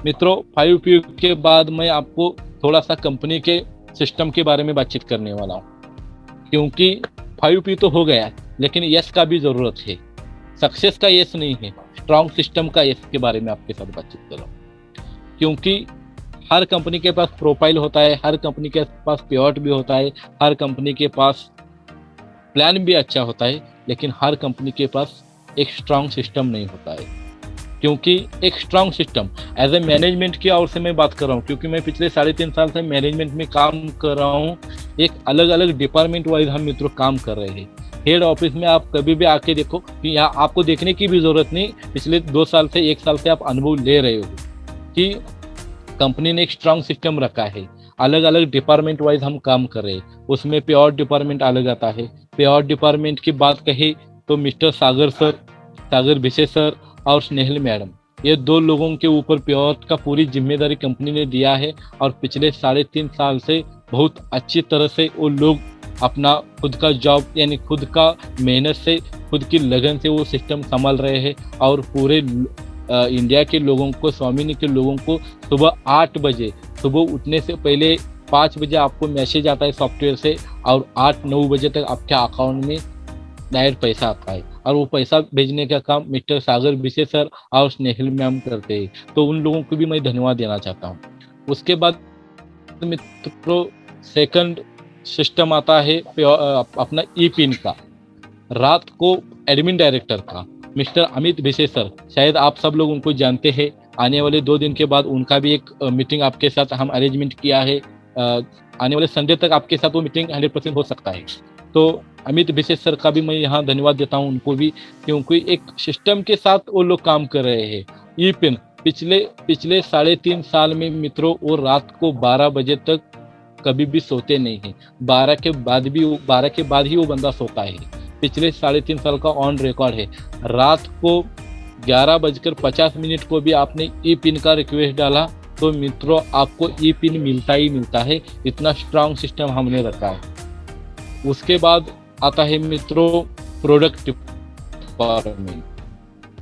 मित्रों। 5P के बाद मैं आपको थोड़ा सा कंपनी के सिस्टम के बारे में बातचीत करने वाला हूँ। क्योंकि 5P तो हो गया, लेकिन यस का भी जरूरत है। सक्सेस का यस नहीं है, स्ट्रॉन्ग सिस्टम का यस के बारे में आपके साथ बातचीत कर रहा हूँ। क्योंकि हर कंपनी के पास प्रोफाइल होता है, हर कंपनी के पास पेआउट भी होता है, हर कंपनी के पास प्लान भी अच्छा होता है, लेकिन हर कंपनी के पास एक स्ट्रॉन्ग सिस्टम नहीं होता है। क्योंकि एक strong system as a management की ओर से मैं बात कर रहा हूँ, क्योंकि मैं पिछले 3.5 साल से मैनेजमेंट में काम कर रहा हूँ। एक अलग अलग डिपार्टमेंट वाइज हम मित्रों काम कर रहे हैं। हेड ऑफिस में आप कभी भी आके देखो कि यहाँ आपको देखने की भी जरूरत नहीं, पिछले 2 साल से 1 साल से आप अनुभव ले रहे हो कि कंपनी ने एक स्ट्रॉन्ग सिस्टम रखा है। अलग अलग डिपार्टमेंट वाइज हम काम कर रहे हैं। उसमें पेआउट डिपार्टमेंट अलग आता है। पेआउट डिपार्टमेंट की बात कही तो मिस्टर सागर सर, सागर भिसे सर और स्नेहल मैडम, ये 2 लोगों के ऊपर पेआउट का पूरी जिम्मेदारी कंपनी ने दिया है। और पिछले 3.5 साल से बहुत अच्छी तरह से वो लोग अपना खुद का जॉब, यानी खुद का मेहनत से, खुद की लगन से वो सिस्टम संभाल रहे हैं। और पूरे इंडिया के लोगों को, स्वामिनी के लोगों को सुबह 8 बजे, सुबह उठने से पहले 5 बजे आपको मैसेज आता है सॉफ्टवेयर से, और 8-9 बजे तक आपके अकाउंट में डायरेक्ट पैसा आता है। और वो पैसा भेजने का काम मिस्टर सागर भिसे सर और स्नेहल मैम करते हैं। तो उन लोगों को भी मैं धन्यवाद देना चाहता हूँ। उसके बाद मित्रों सेकंड सिस्टम आता है अपना ई पिन का। रात को एडमिन डायरेक्टर का मिस्टर अमित भिसे सर, शायद आप सब लोग उनको जानते हैं। आने वाले 2 दिन के बाद उनका भी एक मीटिंग आपके साथ हम अरेंजमेंट किया है आने वाले संडे तक आपके साथ वो मीटिंग 100% हो सकता है। तो अमित विशेष सर का भी मैं यहाँ धन्यवाद देता हूँ उनको भी, क्योंकि एक सिस्टम के साथ वो लोग काम कर रहे हैं। ई पिन पिछले पिछले 3.5 साल में मित्रों, वो रात को 12 बजे तक कभी भी सोते नहीं है। 12 के बाद ही वो बंदा सोता है। पिछले 3.5 साल का ऑन रिकॉर्ड है। रात को 11:50 को भी आपने ई पिन का रिक्वेस्ट डाला तो मित्रों आपको ई पिन मिलता ही मिलता है। इतना स्ट्रांग सिस्टम हमने रखा है। उसके बाद आता है मित्रों प्रोडक्ट डिपार्टमेंट।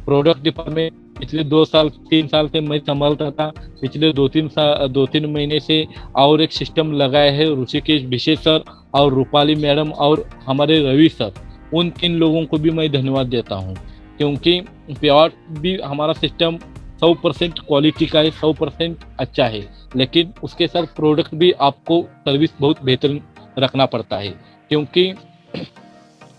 प्रोडक्ट डिपार्टमेंट पिछले 2 साल 3 साल से मैं संभालता था। पिछले 2-3 महीने से और एक सिस्टम लगाया है ऋषिकेश विशेष सर और रूपाली मैडम और हमारे रवि सर। उन 3 लोगों को भी मैं धन्यवाद देता हूँ, क्योंकि प्योर भी हमारा सिस्टम 100% क्वालिटी का है, 100% अच्छा है, लेकिन उसके साथ प्रोडक्ट भी आपको सर्विस बहुत बेहतर रखना पड़ता है। क्योंकि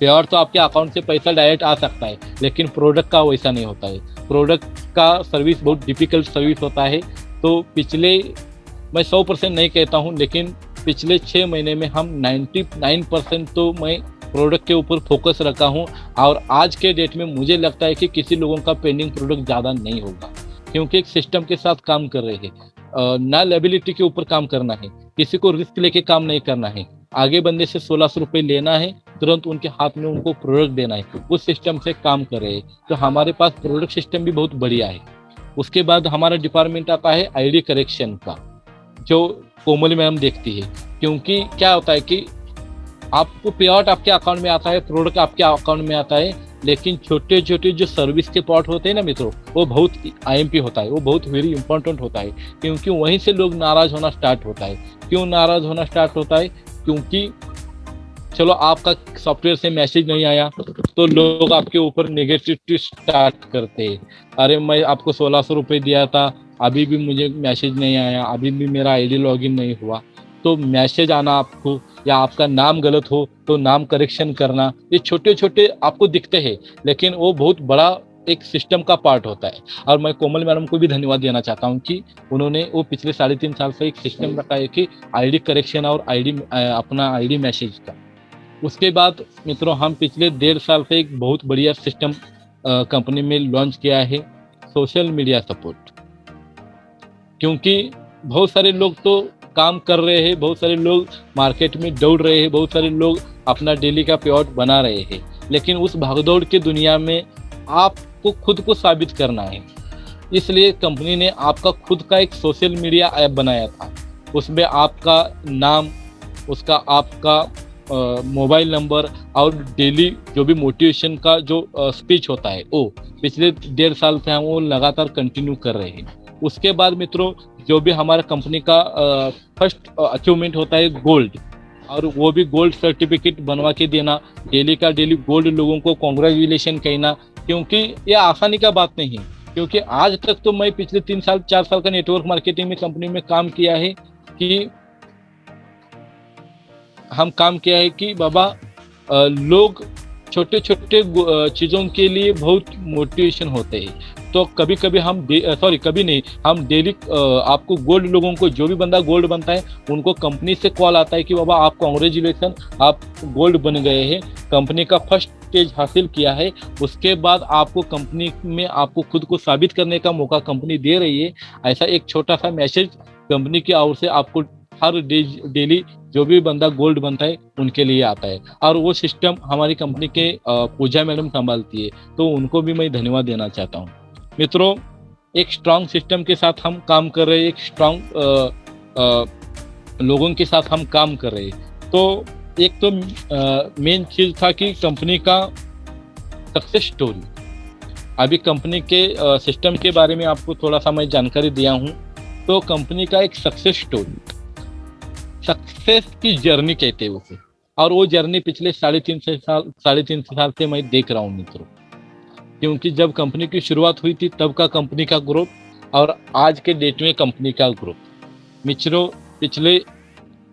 प्योर तो आपके अकाउंट से पैसा डायरेक्ट आ सकता है, लेकिन प्रोडक्ट का वैसा नहीं होता है। प्रोडक्ट का सर्विस बहुत डिफिकल्ट सर्विस होता है। तो मैं 100% नहीं कहता हूँ, लेकिन पिछले 6 महीने में हम 99% तो मैं प्रोडक्ट के ऊपर फोकस रखा हूँ। और आज के डेट में मुझे लगता है कि किसी लोगों का पेंडिंग प्रोडक्ट ज़्यादा नहीं होगा, क्योंकि एक सिस्टम के साथ काम कर रहे हैं। ना लायबिलिटी के ऊपर काम करना है, किसी को रिस्क लेके काम नहीं करना है। आगे बंदे से 1600 रुपये लेना है, तुरंत उनके हाथ में उनको प्रोडक्ट देना है, उस सिस्टम से काम कर रहे हैं। तो हमारे पास प्रोडक्ट सिस्टम भी बहुत बढ़िया है। उसके बाद हमारा डिपार्टमेंट आता है आईडी करेक्शन का, जो कोमल मैम देखती है। क्योंकि क्या होता है कि आपको पे आउट आपके अकाउंट में आता है, प्रोडक्ट आपके अकाउंट में आता है, लेकिन छोटे छोटे जो सर्विस के पार्ट होते हैं ना मित्रों, वो बहुत आईएमपी होता है, वो बहुत वेरी इंपॉर्टेंट होता है। क्योंकि वहीं से लोग नाराज होना स्टार्ट होता है। क्यों नाराज होना स्टार्ट होता है? क्योंकि चलो आपका सॉफ्टवेयर से मैसेज नहीं आया तो लोग आपके ऊपर नेगेटिविटी स्टार्ट करते हैं। अरे मैं आपको 1600 रुपये दिया था, अभी भी मुझे मैसेज नहीं आया, अभी भी मेरा आईडी लॉगिन नहीं हुआ। तो मैसेज आना आपको, या आपका नाम गलत हो तो नाम करेक्शन करना, ये छोटे छोटे आपको दिखते हैं, लेकिन वो बहुत बड़ा एक सिस्टम का पार्ट होता है। और मैं कोमल मैडम को भी धन्यवाद देना चाहता हूँ कि उन्होंने वो पिछले 3.5 साल से एक सिस्टम रखा है कि आईडी करेक्शन और अपना आईडी मैसेज का। उसके बाद मित्रों हम पिछले 1.5 साल से एक बहुत बढ़िया सिस्टम कंपनी में लॉन्च किया है, सोशल मीडिया सपोर्ट। क्योंकि बहुत सारे लोग तो काम कर रहे हैं, बहुत सारे लोग मार्केट में दौड़ रहे हैं, बहुत सारे लोग अपना डेली का पे आउट बना रहे हैं, लेकिन उस भागदौड़ की दुनिया में आपको खुद को साबित करना है। इसलिए कंपनी ने आपका खुद का एक सोशल मीडिया ऐप बनाया था। उसमें आपका नाम, उसका आपका मोबाइल नंबर और डेली जो भी मोटिवेशन का जो स्पीच होता है, वो पिछले 1.5 साल से हम वो लगातार कंटिन्यू कर रहे हैं। उसके बाद मित्रों जो भी हमारा कंपनी का फर्स्ट अचीवमेंट होता है गोल्ड, और वो भी गोल्ड सर्टिफिकेट बनवा के देना, डेली का डेली गोल्ड लोगों को कॉन्ग्रेचुलेशन कहना। क्योंकि ये आसानी का बात नहीं है, क्योंकि आज तक तो मैं पिछले 3-4 साल का नेटवर्क मार्केटिंग में कंपनी में काम किया है कि बाबा लोग छोटे छोटे चीज़ों के लिए बहुत मोटिवेशन होते हैं। तो कभी कभी हम डेली आपको गोल्ड लोगों को, जो भी बंदा गोल्ड बनता है उनको कंपनी से कॉल आता है कि बाबा आप कॉन्ग्रेचुलेसन, आप गोल्ड बन गए हैं, कंपनी का फर्स्ट स्टेज हासिल किया है। उसके बाद आपको कंपनी में आपको खुद को साबित करने का मौका कंपनी दे रही है। ऐसा एक छोटा सा मैसेज कंपनी की ओर से आपको हर डेली जो भी बंदा गोल्ड बनता है उनके लिए आता है। और वो सिस्टम हमारी कंपनी के पूजा मैडम संभालती है, तो उनको भी मैं धन्यवाद देना चाहता हूँ। मित्रों एक स्ट्रांग सिस्टम के साथ हम काम कर रहे हैं, एक स्ट्रांग लोगों के साथ हम काम कर रहे हैं। तो एक तो मेन चीज़ था कि कंपनी का सक्सेस स्टोरी। अभी कंपनी के सिस्टम के बारे में आपको थोड़ा सा मैं जानकारी दिया हूँ। तो कंपनी का एक सक्सेस स्टोरी, सक्सेस की जर्नी कहते हैं उसे, और वो जर्नी पिछले 3.5 साल से मैं देख रहा हूँ मित्रों। क्योंकि जब कंपनी की शुरुआत हुई थी तब का कंपनी का ग्रोथ और आज के डेट में कंपनी का ग्रोथ मित्रों, पिछले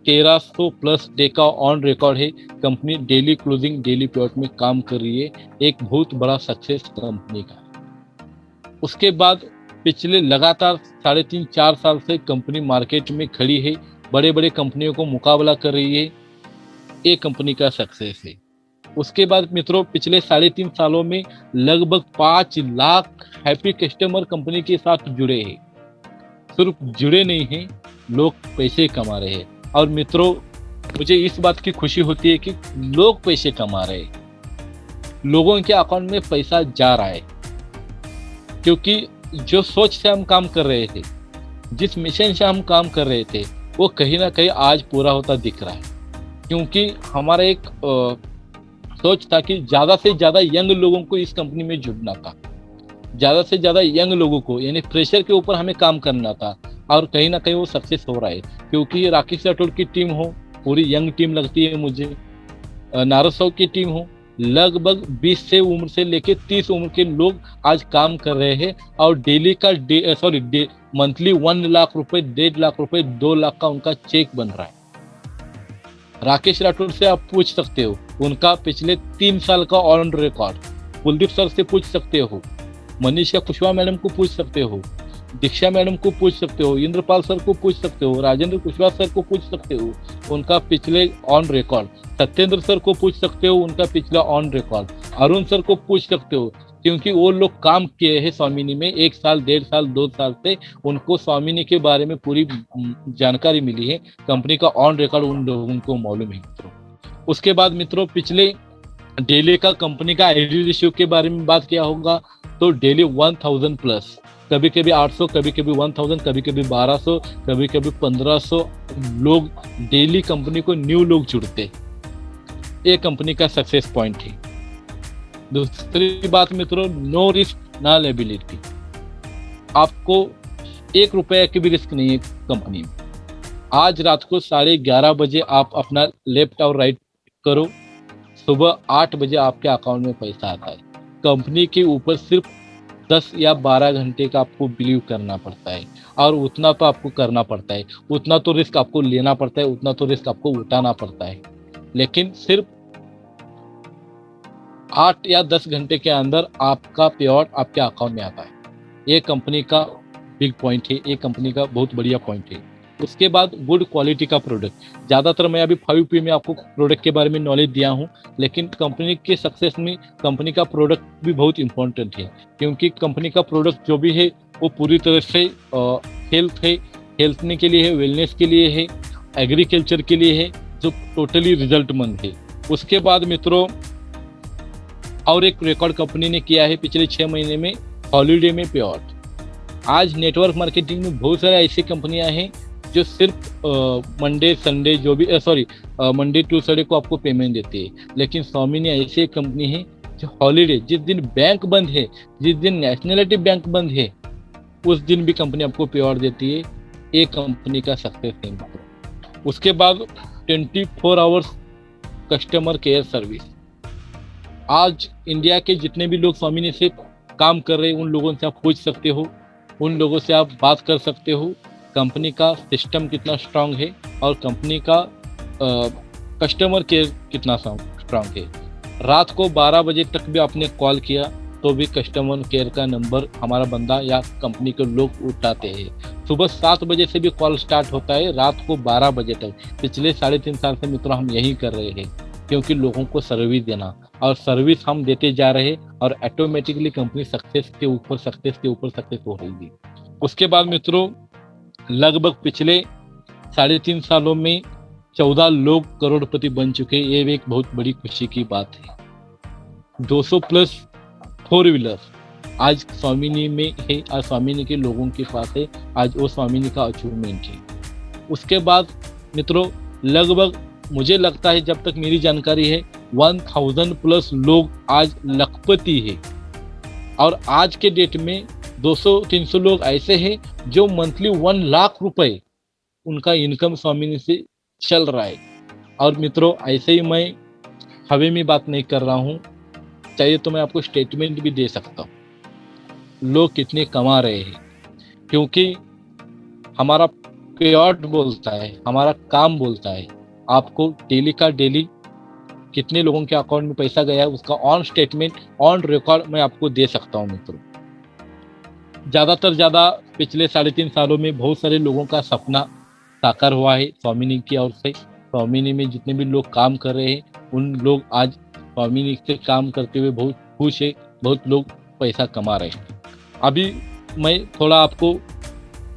1300 प्लस डे का ऑन रिकॉर्ड है। कंपनी डेली क्लोजिंग, डेली पे आउट में काम कर रही है, एक बहुत बड़ा सक्सेस कंपनी का। उसके बाद पिछले लगातार 3.5-4 साल से कंपनी मार्केट में खड़ी है, बड़े बड़े कंपनियों को मुकाबला कर रही है, ये कंपनी का सक्सेस है। उसके बाद मित्रों पिछले 3.5 सालों में लगभग 5 लाख हैप्पी कस्टमर कंपनी के साथ जुड़े हैं। सिर्फ जुड़े नहीं हैं, लोग पैसे कमा रहे हैं। और मित्रों मुझे इस बात की खुशी होती है कि लोग पैसे कमा रहे हैं, लोगों के अकाउंट में पैसा जा रहा है, क्योंकि जो सोच से हम काम कर रहे थे, जिस मिशन से हम काम कर रहे थे, वो कहीं ना कहीं आज पूरा होता दिख रहा है। क्योंकि हमारा एक सोच था कि ज़्यादा से ज़्यादा यंग लोगों को इस कंपनी में जुड़ना था, ज़्यादा से ज़्यादा यंग लोगों को, यानी प्रेशर के ऊपर हमें काम करना था। और कहीं ना कहीं वो सक्सेस हो रहा है, क्योंकि राकेश राठौड़ की टीम हो, पूरी यंग टीम लगती है मुझे, नारद की टीम हो, लगभग 20 से उम्र से लेके 30 उम्र के लोग आज काम कर रहे हैं। और डेली का मंथली 1 लाख रुपए, 1.5 लाख रुपए, 2 लाख का उनका चेक बन रहा है। राकेश राठौड़ से आप पूछ सकते हो, उनका पिछले 3 साल का ऑन रिकॉर्ड। कुलदीप सर से पूछ सकते हो, मनीषा कुशवाहा मैडम को पूछ सकते हो, दीक्षा मैडम को पूछ सकते हो, इंद्रपाल सर को पूछ सकते हो, राजेंद्र कुशवाहा सर को पूछ सकते हो, उनका पिछले ऑन रिकॉर्ड। सत्येंद्र सर को पूछ सकते हो, उनका पिछला ऑन रिकॉर्ड। अरुण सर को पूछ सकते हो, क्योंकि वो लोग काम किए हैं स्वामिनी में 1 साल, 1.5 साल, 2 साल से, उनको स्वामिनी के बारे में पूरी जानकारी मिली है, कंपनी का ऑन रिकॉर्ड उन लोगों को मालूम है मित्रों। उसके बाद मित्रों पिछले डेली का कंपनी का आईडी रेशियो के बारे में बात किया होगा, तो डेली 1000 प्लस, कभी कभी 800, कभी कभी 1000, कभी कभी 1200, कभी कभी 1500 लोग डेली कंपनी को न्यू लोग जुड़ते, ये कंपनी का सक्सेस पॉइंट है। दूसरी बात मित्रों, नो रिस्क ना लायबिलिटी, आपको 1 रुपया की भी रिस्क नहीं है कंपनी में। आज रात को 11:30 बजे आप अपना लेफ्ट और राइट करो, सुबह 8 बजे आपके अकाउंट में पैसा आता है। कंपनी के ऊपर सिर्फ 10 या 12 घंटे का आपको बिलीव करना पड़ता है, और उतना तो आपको करना पड़ता है, उतना तो रिस्क आपको लेना पड़ता है, उतना तो रिस्क आपको उठाना पड़ता है। लेकिन सिर्फ 8 या 10 घंटे के अंदर आपका पे आउट आपके अकाउंट में आता है। ये कंपनी का बिग पॉइंट है, ये कंपनी का बहुत बढ़िया पॉइंट है। उसके बाद गुड क्वालिटी का प्रोडक्ट। ज़्यादातर मैं अभी 5P में आपको प्रोडक्ट के बारे में नॉलेज दिया हूँ, लेकिन कंपनी के सक्सेस में कंपनी का प्रोडक्ट भी बहुत इंपॉर्टेंट है, क्योंकि कंपनी का प्रोडक्ट जो भी है वो पूरी तरह से हेल्थ है, हेल्थने के लिए है, वेलनेस के लिए है, एग्रीकल्चर के लिए है, जो टोटली रिजल्टमंद है। उसके बाद मित्रों और एक रिकॉर्ड कंपनी ने किया है पिछले 6 महीने में, हॉलीडे में पे आउट। आज नेटवर्क मार्केटिंग में बहुत सारे ऐसी कंपनियां हैं जो सिर्फ मंडे संडे जो भी मंडे टू संडे को आपको पेमेंट देती है, लेकिन स्वामिनी ऐसी एक कंपनी है जो हॉलीडे, जिस दिन बैंक बंद है, जिस दिन नेशनलिटी बैंक बंद है, उस दिन भी कंपनी आपको पे आउट देती है। एक कंपनी का सक्सेस है। उसके बाद 24 आवर्स कस्टमर केयर सर्विस। आज इंडिया के जितने भी लोग स्वामिनी से काम कर रहे हैं, उन लोगों से आप पूछ सकते हो, उन लोगों से आप बात कर सकते हो, कंपनी का सिस्टम कितना स्ट्रांग है और कंपनी का कस्टमर केयर कितना स्ट्रांग है। रात को 12 बजे तक भी आपने कॉल किया तो भी कस्टमर केयर का नंबर हमारा बंदा या कंपनी के लोग उठाते हैं। सुबह 7 बजे से भी कॉल स्टार्ट होता है, रात को 12 बजे तक। पिछले 3.5 साल से मित्रों हम यही कर रहे हैं, क्योंकि लोगों को सर्विस देना, और सर्विस हम देते जा रहे हैं, और ऑटोमेटिकली कंपनी सक्सेस के ऊपर सक्सेस हो रही है। उसके बाद मित्रों लगभग पिछले 3.5 सालों में 14 लोग करोड़पति बन चुके, ये भी एक बहुत बड़ी खुशी की बात है। 200 प्लस 4 व्हीलर आज स्वामिनी में है, और स्वामिनी के लोगों के पास है, आज वो स्वामिनी का अचीवमेंट है। उसके बाद मित्रों लगभग मुझे लगता है, जब तक मेरी जानकारी है, 1000 प्लस लोग आज लखपति है, और आज के डेट में 200-300 लोग ऐसे हैं जो मंथली 1 लाख रुपए उनका इनकम स्वामिनी से चल रहा है। और मित्रों ऐसे ही मैं हवे में बात नहीं कर रहा हूँ, चाहिए तो मैं आपको स्टेटमेंट भी दे सकता हूँ लोग कितने कमा रहे हैं, क्योंकि हमारा पे आउट बोलता है, हमारा काम बोलता है। आपको डेली का डेली कितने लोगों के अकाउंट में पैसा गया है उसका ऑन स्टेटमेंट, ऑन रिकॉर्ड मैं आपको दे सकता हूँ मित्रों। ज़्यादा पिछले 3.5 सालों में बहुत सारे लोगों का सपना साकार हुआ है स्वामिनी की ओर से। स्वामिनी में जितने भी लोग काम कर रहे हैं उन लोग आज स्वामिनी से काम करते हुए बहुत खुश है, बहुत लोग पैसा कमा रहे हैं। अभी मैं थोड़ा आपको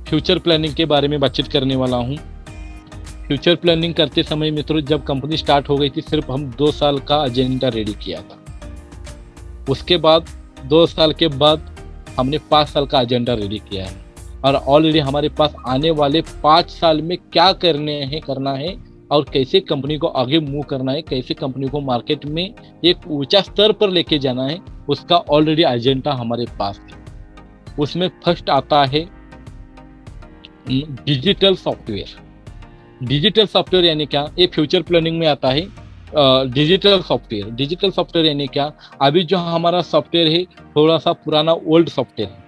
फ्यूचर प्लानिंग के बारे में बातचीत करने वाला हूँ। फ्यूचर प्लानिंग करते समय मित्रों, जब कंपनी स्टार्ट हो गई थी सिर्फ हम 2 साल का एजेंडा रेडी किया था। उसके बाद 2 साल के बाद हमने 5 साल का एजेंडा रेडी किया है और ऑलरेडी हमारे पास आने वाले 5 साल में क्या करना है और कैसे कंपनी को आगे मूव करना है, कैसे कंपनी को मार्केट में एक ऊंचा स्तर पर लेके जाना है, उसका ऑलरेडी एजेंडा हमारे पास है। उसमें फर्स्ट आता है डिजिटल सॉफ्टवेयर। डिजिटल सॉफ्टवेयर यानी क्या, ये फ्यूचर प्लानिंग में आता है। डिजिटल सॉफ्टवेयर यानी क्या, अभी जो हमारा सॉफ्टवेयर है थोड़ा सा पुराना ओल्ड सॉफ्टवेयर है।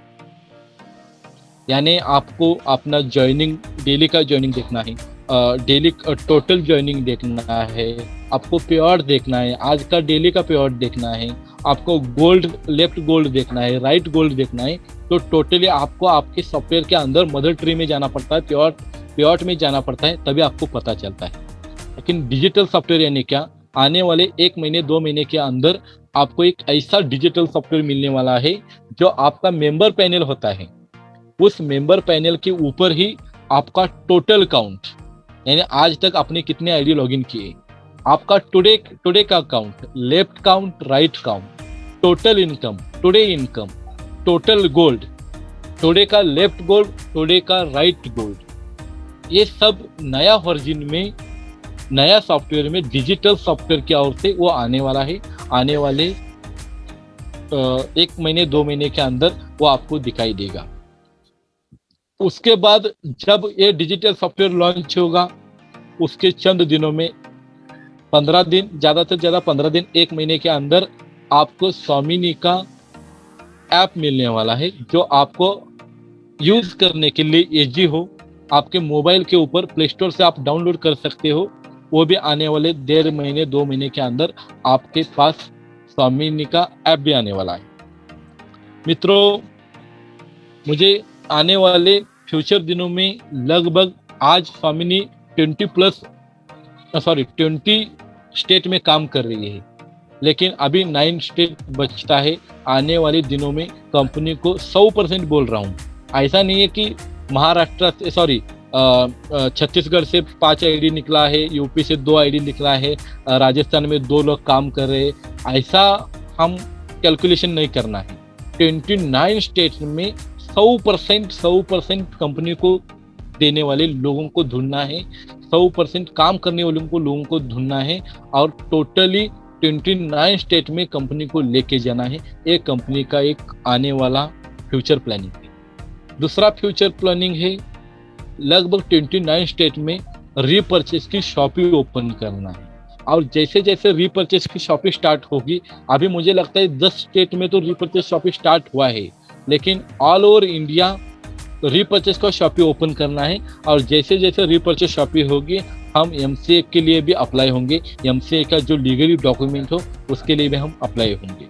यानी आपको अपना ज्वाइनिंग, डेली का ज्वाइनिंग देखना है, डेली टोटल ज्वाइनिंग देखना है, आपको पेआउट देखना है, आज का डेली का पेआउट देखना है, आपको गोल्ड, लेफ्ट गोल्ड देखना है, राइट गोल्ड देखना है। तो टोटली आपको आपके सॉफ्टवेयर के अंदर मदर ट्री में जाना पड़ता है, पेआउट में जाना पड़ता है, तभी आपको पता चलता है। लेकिन डिजिटल सॉफ्टवेयर यानी क्या, आने वाले 1 महीने 2 महीने के अंदर आपको एक ऐसा डिजिटल सॉफ्टवेयर मिलने वाला है जो आपका मेंबर पैनल होता है, उस मेंबर पैनल के ऊपर ही आपका टोटल काउंट, यानी आज तक आपने कितने आईडी लॉगिन किए, आपका टुडे का count, left count, right count, total income, today income, total gold, today का लेफ्ट गोल्ड, टुडे का राइट गोल्ड, ये सब नया वर्जन में, नया सॉफ्टवेयर में, डिजिटल सॉफ्टवेयर की ओर से वो आने वाला है। आने वाले 1 महीने 2 महीने के अंदर वो आपको दिखाई देगा। उसके बाद जब ये डिजिटल सॉफ्टवेयर लॉन्च होगा, उसके चंद दिनों में, 15 दिन, ज़्यादा से ज़्यादा 15 दिन, 1 महीने के अंदर आपको स्वामिनी का ऐप मिलने वाला है जो आपको यूज़ करने के लिए इजी हो। आपके मोबाइल के ऊपर प्ले स्टोर से आप डाउनलोड कर सकते हो। वो भी आने वाले 1.5 महीने 2 महीने के अंदर आपके पास स्वामिनी का ऐप भी आने वाला है। मित्रों, मुझे आने वाले फ्यूचर दिनों में लगभग आज स्वामिनी 20 स्टेट में काम कर रही है, लेकिन अभी 9 स्टेट बचता है। आने वाले दिनों में कंपनी को 100% बोल रहा हूँ, ऐसा नहीं है कि महाराष्ट्र से छत्तीसगढ़ से 5 आईडी निकला है, यूपी से 2 आईडी निकला है, राजस्थान में 2 लोग काम कर रहे हैं, ऐसा हम कैलकुलेशन नहीं करना है। 29 स्टेट में 100% कंपनी को देने वाले लोगों को ढूंढना है, 100% काम करने वालों को लोगों को ढूंढना है और टोटली 29 स्टेट में कंपनी को लेके जाना है। ये कंपनी का एक आने वाला फ्यूचर प्लानिंग है। दूसरा फ्यूचर प्लानिंग है लगभग 29 स्टेट में रीपर्चेस की शॉपिंग ओपन करना है। और जैसे जैसे रीपर्चेस की शॉपिंग स्टार्ट होगी, अभी मुझे लगता है 10 स्टेट में तो रीपर्चेस शॉपिंग स्टार्ट हुआ है, लेकिन ऑल ओवर इंडिया रीपर्चेस का शॉपिंग ओपन करना है। और जैसे जैसे रीपर्चेस शॉपिंग होगी, हम एमसीए के लिए भी अप्लाई होंगे, एमसीए का जो लीगली डॉक्यूमेंट हो उसके लिए भी हम अप्लाई होंगे।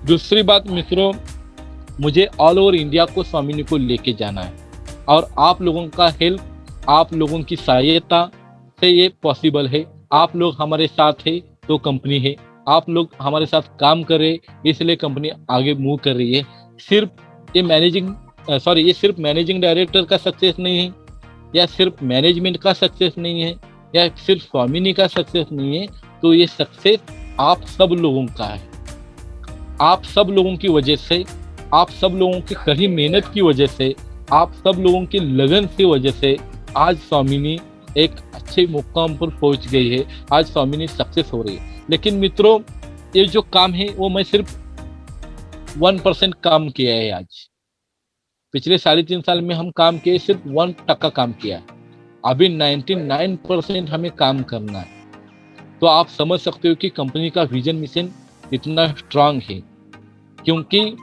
दूसरी बात मित्रों, मुझे ऑल ओवर इंडिया को स्वामिनी को लेके जाना है और आप लोगों का हेल्प, आप लोगों की सहायता से ये पॉसिबल है। आप लोग हमारे साथ है तो कंपनी है, आप लोग हमारे साथ काम कर रहे इसलिए कंपनी आगे मूव कर रही है। ये सिर्फ मैनेजिंग डायरेक्टर का सक्सेस नहीं है, या सिर्फ मैनेजमेंट का सक्सेस नहीं है, या सिर्फ स्वामिनी का सक्सेस नहीं है, तो ये सक्सेस आप सब लोगों का है। आप सब लोगों की वजह से, आप सब लोगों की कड़ी मेहनत की वजह से, आप सब लोगों की लगन की वजह से आज स्वामिनी एक अच्छे मुकाम पर पहुंच गई है। आज स्वामिनी सक्सेस हो रही है। लेकिन मित्रों, ये जो काम है वो मैं सिर्फ 1% काम किया है। आज पिछले 3.5 साल में हम काम किए, सिर्फ 1% काम किया है। अभी 99% हमें काम करना है। तो आप समझ सकते हो कि कंपनी का विजन मिशन इतना स्ट्रांग है, क्योंकि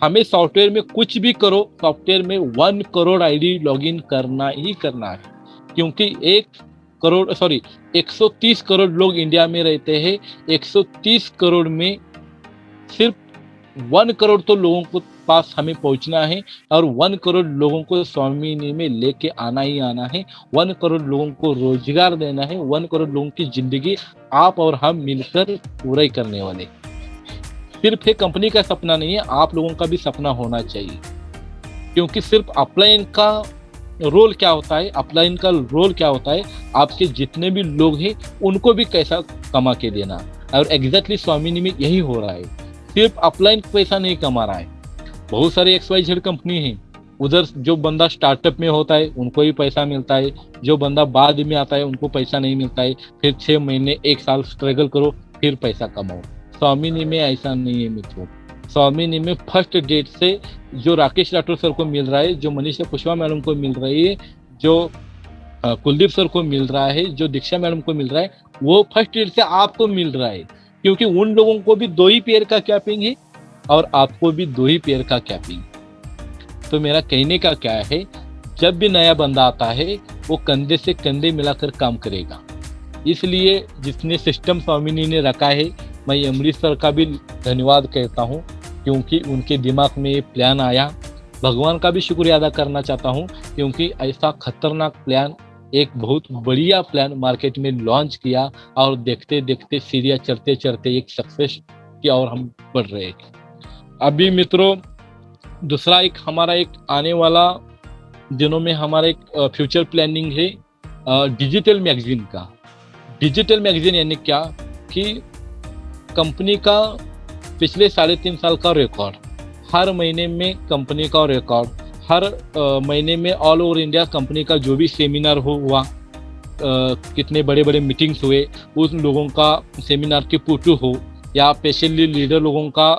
हमें सॉफ्टवेयर में कुछ भी करो, सॉफ्टवेयर में 1 करोड़ आईडी लॉगिन करना ही करना है। क्योंकि 130 करोड़ लोग इंडिया में रहते हैं। 130 करोड़ में सिर्फ 1 करोड़ तो लोगों को पास हमें पहुंचना है और 1 करोड़ लोगों को स्वामिनी में लेके आना ही आना है। 1 करोड़ लोगों को रोजगार देना है। 1 करोड़ लोगों की जिंदगी आप और हम मिलकर पूरा ही करने वाले। सिर्फ एक कंपनी का सपना नहीं है, आप लोगों का भी सपना होना चाहिए। क्योंकि सिर्फ अपलाइन का रोल क्या होता है, अपलाइन का रोल क्या होता है, आपके जितने भी लोग हैं उनको भी कैसा कमा के देना। और एग्जैक्टली स्वामिनी में यही हो रहा है। सिर्फ अपलाइन पैसा नहीं कमा रहा है, बहुत सारे XYZ कंपनी है, उधर जो बंदा स्टार्टअप में होता है उनको भी पैसा मिलता है, जो बंदा बाद में आता है उनको पैसा नहीं मिलता है। फिर 6 महीने 1 साल स्ट्रगल करो फिर पैसा कमाओ। स्वामिनी में ऐसा नहीं है मित्रों। स्वामिनी में फर्स्ट डेट से जो राकेश राठौर सर को मिल रहा है, जो मनीषा कुशवाहा मैडम को मिल रही है, जो कुलदीप सर को मिल रहा है, जो दीक्षा मैडम को मिल रहा है, वो फर्स्ट डेट से आपको मिल रहा है। क्योंकि उन लोगों को भी 2 ही पेयर का कैपिंग है और आपको भी 2 ही पेयर का कैपिंग। तो मेरा कहने का क्या है, जब भी नया बंदा आता है वो कंधे से कंधे मिलाकर काम करेगा। इसलिए जिसने सिस्टम स्वामिनी ने रखा है, मैं अमरीश सर का भी धन्यवाद कहता हूँ, क्योंकि उनके दिमाग में ये प्लान आया। भगवान का भी शुक्रिया अदा करना चाहता हूँ, क्योंकि ऐसा खतरनाक प्लान, एक बहुत बढ़िया प्लान मार्केट में लॉन्च किया और देखते देखते सीढ़ियाँ चढ़ते चढ़ते एक सक्सेस की ओर हम बढ़ रहे हैं। अभी मित्रों दूसरा एक हमारा एक आने वाला दिनों में हमारा एक फ्यूचर प्लानिंग है डिजिटल मैगजीन का। डिजिटल मैगजीन यानी क्या कि कंपनी का पिछले 3.5 साल का रिकॉर्ड, हर महीने में कंपनी का रिकॉर्ड, हर महीने में ऑल ओवर इंडिया कंपनी का जो भी सेमिनार हुआ, कितने बड़े बड़े मीटिंग्स हुए, उन लोगों का सेमिनार की फोटो हो, या स्पेशली लीडर लोगों का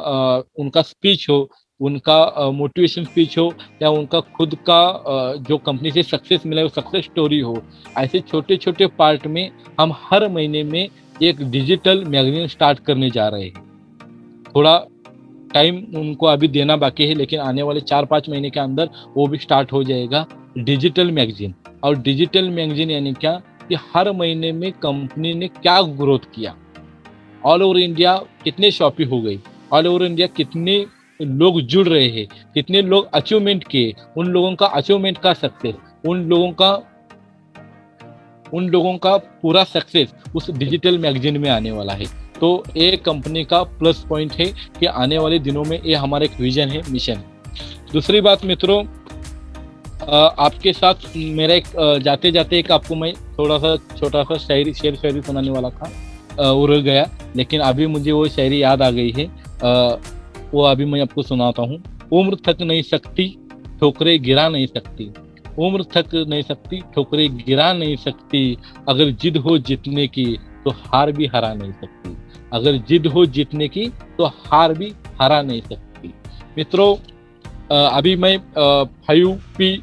उनका स्पीच हो, उनका मोटिवेशन स्पीच हो, या उनका खुद का जो कंपनी से सक्सेस मिला है वो सक्सेस स्टोरी हो। ऐसे छोटे छोटे पार्ट में हम हर महीने में एक डिजिटल मैगजीन स्टार्ट करने जा रहे हैं। थोड़ा टाइम उनको अभी देना बाकी है, लेकिन आने वाले 4-5 महीने के अंदर वो भी स्टार्ट हो जाएगा डिजिटल मैगजीन। और डिजिटल मैगजीन यानी क्या कि हर महीने में कंपनी ने क्या ग्रोथ किया, ऑल ओवर इंडिया कितने शॉपिंग हो गई, ऑल ओवर इंडिया कितने लोग जुड़ रहे हैं, कितने लोग अचीवमेंट किए, उन लोगों का अचीवमेंट का सक्सेस, उन लोगों का पूरा सक्सेस उस डिजिटल मैगजीन में आने वाला है। तो ये कंपनी का प्लस पॉइंट है कि आने वाले दिनों में ये हमारा एक विजन है, मिशन। दूसरी बात मित्रों, आपके साथ मेरा एक जाते जाते एक आपको मैं थोड़ा सा छोटा सा शायरी सुनाने वाला था, उड़ गया, लेकिन अभी मुझे वो शायरी याद आ गई है। वो अभी मैं आपको सुनाता हूँ। उम्र थक नहीं सकती, ठोकरें गिरा नहीं सकती। उम्र थक नहीं सकती, ठोकरें गिरा नहीं सकती। अगर जिद हो जीतने की तो हार भी हरा नहीं सकती। अगर जिद हो जीतने की तो हार भी हरा नहीं सकती। मित्रों, अभी मैं 5P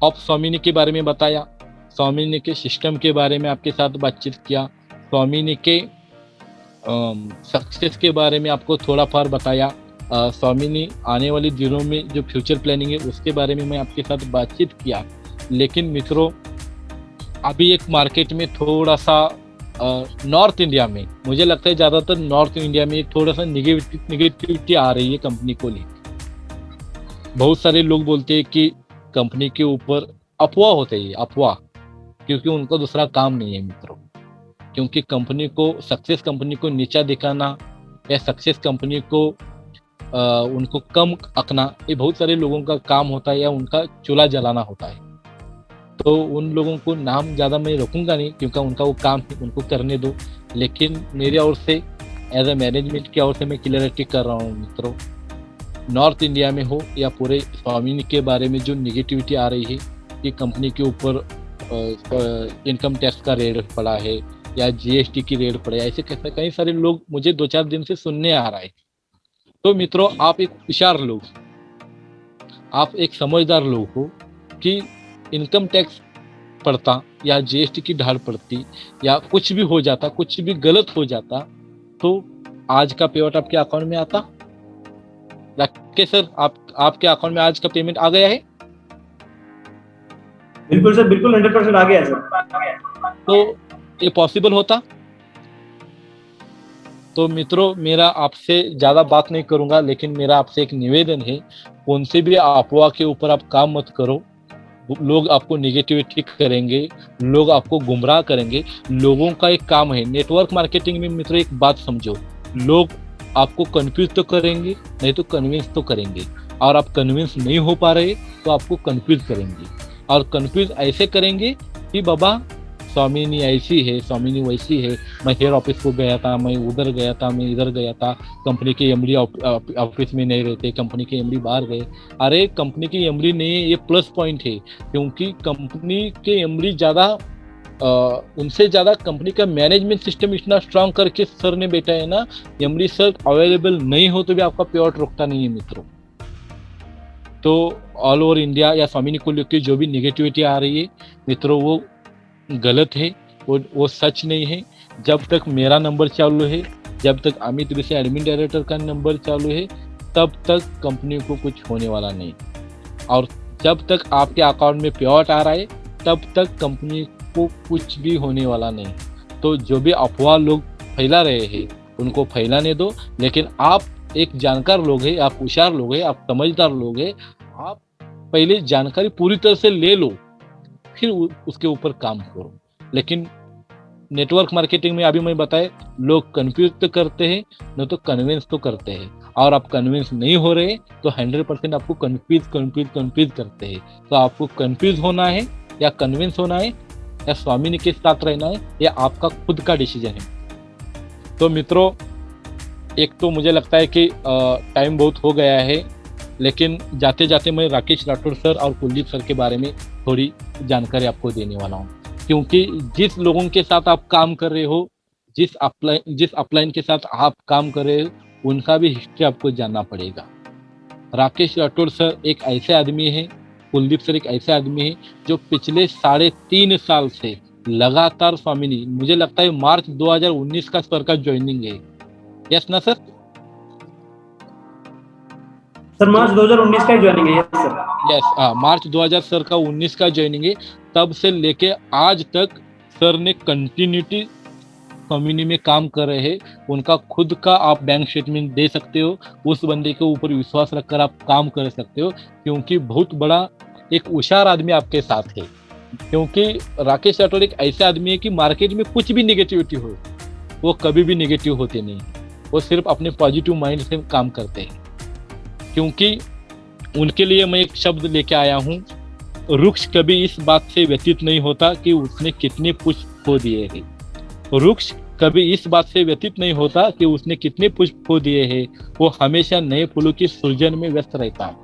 ऑफ स्वामिनी के बारे में बताया, स्वामिनी के सिस्टम के बारे में आपके साथ बातचीत किया, स्वामिनी के सक्सेस के बारे में आपको थोड़ा फार बताया, स्वामिनी आने वाले दिनों में जो फ्यूचर प्लानिंग है उसके बारे में मैं आपके साथ बातचीत किया। लेकिन मित्रों, अभी एक मार्केट में थोड़ा सा नॉर्थ इंडिया में, मुझे लगता है ज़्यादातर नॉर्थ इंडिया में एक थोड़ा सा निगेटिविटी आ रही है कंपनी को लेकर। बहुत सारे लोग बोलते हैं कि कंपनी के ऊपर अफवाह होते हैं, अफवाह, क्योंकि उनको दूसरा काम नहीं है मित्रों। क्योंकि कंपनी को, सक्सेस कंपनी को नीचा दिखाना या सक्सेस कंपनी को उनको कम आंकना, ये बहुत सारे लोगों का काम होता है, या उनका चूल्हा जलाना होता है। तो उन लोगों को नाम ज़्यादा मैं रखूंगा नहीं, क्योंकि उनका वो काम है, उनको करने दो। लेकिन मेरी ओर से एज ए मैनेजमेंट की ओर से मैं क्लियरिटी कर रहा हूँ मित्रों, नॉर्थ इंडिया में हो या पूरे स्वामिनी के बारे में जो निगेटिविटी आ रही है कि कंपनी के ऊपर इनकम टैक्स का रेड पड़ा है या GST की रेड पड़ा है, ऐसे कई सारे लोग मुझे 2-4 दिन से सुनने आ रहा है। तो मित्रों, आप एक होशियार लोग, आप एक समझदार लोग हो कि इनकम टैक्स पड़ता या GST की ढाल पड़ती या कुछ भी हो जाता, कुछ भी गलत हो जाता, तो आज का पेआउट आपके अकाउंट में आता। राकेश सर, आपके अकाउंट में आज का पेमेंट आ गया है? बिल्कुल सर, बिल्कुल 100% आ गया सर। तो ये पॉसिबल होता? तो मित्रों, मेरा आपसे ज़्यादा बात नहीं करूंगा, लेकिन मेरा आपसे एक निवेदन है, कौन से भी अफवाह के ऊपर आप काम मत करो। लोग आपको नेगेटिविटी करेंगे, लोग आपको गुमराह करेंगे। लोगों का एक काम है, नेटवर्क मार्केटिंग में मित्रों एक बात समझो, लोग आपको कन्फ्यूज तो करेंगे, नहीं तो कन्विंस तो करेंगे। और आप कन्विंस नहीं हो पा रहे तो आपको कन्फ्यूज करेंगे, और कन्फ्यूज ऐसे करेंगे कि बाबा स्वामिनी ऐसी है, स्वामिनी वैसी है, मैं हेयर ऑफिस को गया था, मैं उधर गया था, मैं इधर गया था, कंपनी के एमडी ऑफिस में नहीं रहते, कंपनी के एमडी बाहर गए। अरे कंपनी की एमडी नहीं है, ये प्लस पॉइंट है, क्योंकि कंपनी के एमडी ज़्यादा उनसे ज़्यादा कंपनी का मैनेजमेंट सिस्टम इतना स्ट्रांग करके सर ने बैठा है ना, एमडी सर अवेलेबल नहीं हो तो भी आपका पे आउट रुकता नहीं है मित्रों। तो ऑल ओवर इंडिया या स्वामिनी को लेकर जो भी निगेटिविटी आ रही है मित्रों, वो गलत है, वो सच नहीं है। जब तक मेरा नंबर चालू है, जब तक अमित विषय एडमिन डायरेक्टर का नंबर चालू है, तब तक कंपनी को कुछ होने वाला नहीं। और जब तक आपके अकाउंट में पे आउट आ रहा है, तब तक कंपनी को कुछ भी होने वाला नहीं। तो जो भी अफवाह लोग फैला रहे हैं उनको फैलाने दो, लेकिन आप एक जानकार लोग हैं, आप होशियार लोग हैं, आप समझदार लोग हैं, आप पहले जानकारी पूरी तरह से ले लो, फिर उसके ऊपर काम करो। लेकिन नेटवर्क मार्केटिंग में अभी मैं बताए, लोग कंफ्यूज तो करते हैं, न तो कन्विंस तो करते हैं। और आप कन्विंस नहीं हो रहे तो 100% आपको कंफ्यूज करते हैं। तो आपको कंफ्यूज होना है या कन्विंस होना है या स्वामिनी के साथ रहना है, या आपका खुद का डिसीजन है। तो मित्रों, एक तो मुझे लगता है कि टाइम बहुत हो गया है, लेकिन जाते जाते मैं राकेश राठौर सर और कुलदीप सर के बारे में थोड़ी जानकारी आपको देने वाला हूँ। क्योंकि जिस लोगों के साथ आप काम कर रहे हो, जिस अपलाइन के साथ आप काम कर रहे हो, उनका भी हिस्ट्री आपको जानना पड़ेगा। राकेश राठौर सर एक ऐसे आदमी है, कुलदीप सर एक ऐसे आदमी है जो पिछले 3.5 साल से लगातार स्वामिनी, मुझे लगता है मार्च 2019 का सर का ज्वाइनिंग है। यस ना सर? सर मार्च 2019 का ही ज्वाइनिंग है। Yes sir. यस, मार्च 2000 सर का 19 का ज्वाइनिंग है। तब से लेके आज तक सर ने कंटिन्यूटी कम्युनिटी में काम कर रहे हैं। उनका खुद का आप बैंक स्टेटमेंट दे सकते हो, उस बंदे के ऊपर विश्वास रखकर आप काम कर सकते हो, क्योंकि बहुत बड़ा एक होशियार आदमी आपके साथ है। क्योंकि राकेश राठौर एक ऐसे आदमी है कि मार्केट में कुछ भी निगेटिविटी हो, वो कभी भी निगेटिव होते नहीं, वो सिर्फ अपने पॉजिटिव माइंड से काम करते हैं। क्योंकि उनके लिए मैं एक शब्द लेके आया हूँ, वृक्ष कभी इस बात से व्यतीत नहीं होता कि उसने कितने पुष्प खो दिए हैं। वृक्ष कभी इस बात से व्यतीत नहीं होता कि उसने कितने पुष्प खो दिए हैं, वो हमेशा नए फूलों की सृजन में व्यस्त रहता है।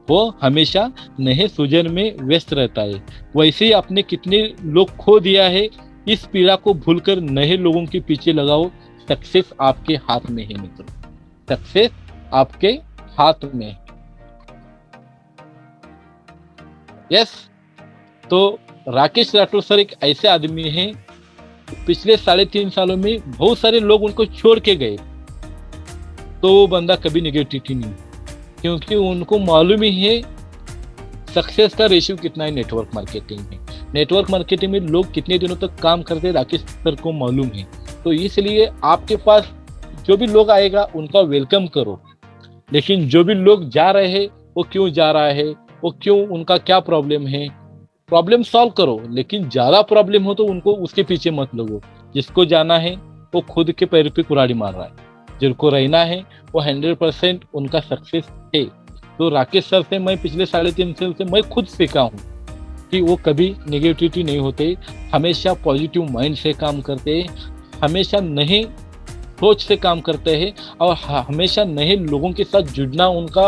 वो हमेशा नए सृजन में व्यस्त रहता है। वैसे ही आपने कितने लोग खो दिया है, इस पीड़ा को भूलकर नए लोगों के पीछे लगाओ। सक्सेस आपके हाथ में है मित्रों, सक्सेस आपके हाथ में। यस, तो राकेश राठौर सर एक ऐसे आदमी हैं, पिछले 3.5 सालों में बहुत सारे लोग उनको छोड़ के गए, तो वो बंदा कभी नेगेटिविटी नहीं, क्योंकि उनको मालूम ही है सक्सेस का रेशियो कितना है नेटवर्क मार्केटिंग में। नेटवर्क मार्केटिंग में लोग कितने दिनों तक काम करते हैं राकेश सर को मालूम है। तो इसलिए आपके पास जो भी लोग आएगा उनका वेलकम करो, लेकिन जो भी लोग जा रहे हैं वो क्यों जा रहा है, वो क्यों, उनका क्या प्रॉब्लम है, प्रॉब्लम सॉल्व करो। लेकिन ज़्यादा प्रॉब्लम हो तो उनको उसके पीछे मत लगो। जिसको जाना है वो खुद के पैर पे कुल्हाड़ी मार रहा है, जिनको रहना है वो 100% उनका सक्सेस है। तो राकेश सर से मैं पिछले 3.5 साल से मैं खुद सीखा हूँ कि वो कभी नेगेटिविटी नहीं होते, हमेशा पॉजिटिव माइंड से काम करते हैं, हमेशा नए सोच से काम करते हैं, और हमेशा नए लोगों के साथ जुड़ना उनका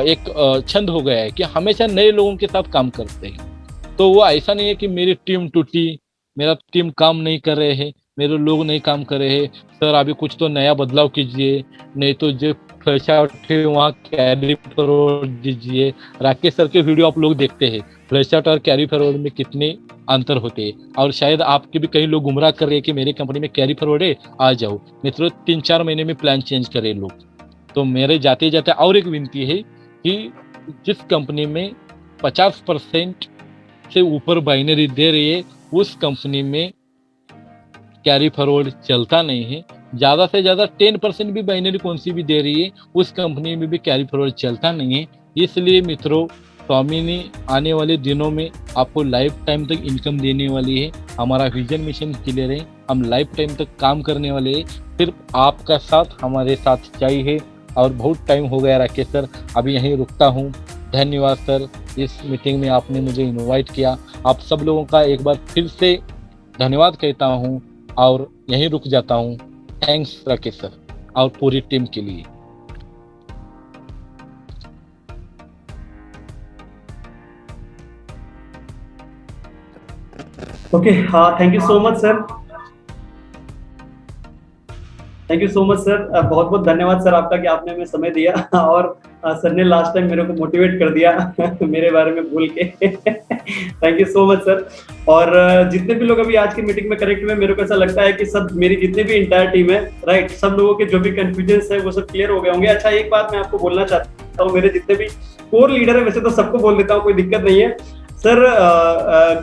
एक छंद हो गया है कि हमेशा नए लोगों के साथ काम करते हैं। तो वो ऐसा नहीं है कि मेरी टीम टूटी, मेरा टीम काम नहीं कर रहे हैं, मेरे लोग नहीं काम कर रहे हैं, सर अभी कुछ तो नया बदलाव कीजिए, नहीं तो जो फ्लैश आउट है वहाँ कैरी फॉरवर्ड दीजिए। राकेश सर के वीडियो आप लोग देखते हैं, फ्लैश आउट और कैरी फॉरवर्ड में कितने अंतर होते हैं। और शायद आपके भी कई लोग गुमराह कर रहे हैं कि मेरी कंपनी में कैरी फॉरवर्ड है, आ जाओ। मित्रों 3-4 महीने में प्लान चेंज करें लोग। तो मेरे जाते जाते और एक विनती है कि जिस कंपनी में 50% से ऊपर बाइनरी दे रही है, उस कंपनी में कैरी फॉरवर्ड चलता नहीं है। ज्यादा से ज्यादा 10% भी बाइनरी कौन सी भी दे रही है, उस कंपनी में भी कैरी फॉरवर्ड चलता नहीं है। इसलिए मित्रों, स्वामी आने वाले दिनों में आपको लाइफ टाइम तक इनकम देने वाली है। हमारा विजन मिशन क्लियर है, हम लाइफ टाइम तक काम करने वाले हैं। सिर्फ आपका साथ हमारे साथ चाहिए। और बहुत टाइम हो गया राकेश सर, अभी यहीं रुकता हूँ। धन्यवाद सर, इस मीटिंग में आपने मुझे इनवाइट किया। आप सब लोगों का एक बार फिर से धन्यवाद कहता हूँ और यहीं रुक जाता हूँ। थैंक्स राकेश सर और पूरी टीम के लिए। ओके, हाँ, thank you so much sir. Thank you so much sir, बहुत बहुत धन्यवाद सर आपका कि आपने हमें समय दिया और सर ने लास्ट टाइम मेरे को मोटिवेट कर दिया मेरे बारे में भूल के thank you so much sir. और जितने भी लोग अभी आज की मीटिंग में कनेक्ट हुए, मेरे को ऐसा लगता है कि सब मेरी जितनी भी इंटायर टीम है, राइट, सब लोगों के जो भी कंफ्यूजन है वो सब क्लियर हो गए होंगे। अच्छा, एक बात मैं आपको बोलना चाहता हूँ, मेरे जितने भी कोर लीडर है, वैसे तो सबको बोल देता हूँ, कोई दिक्कत नहीं है सर।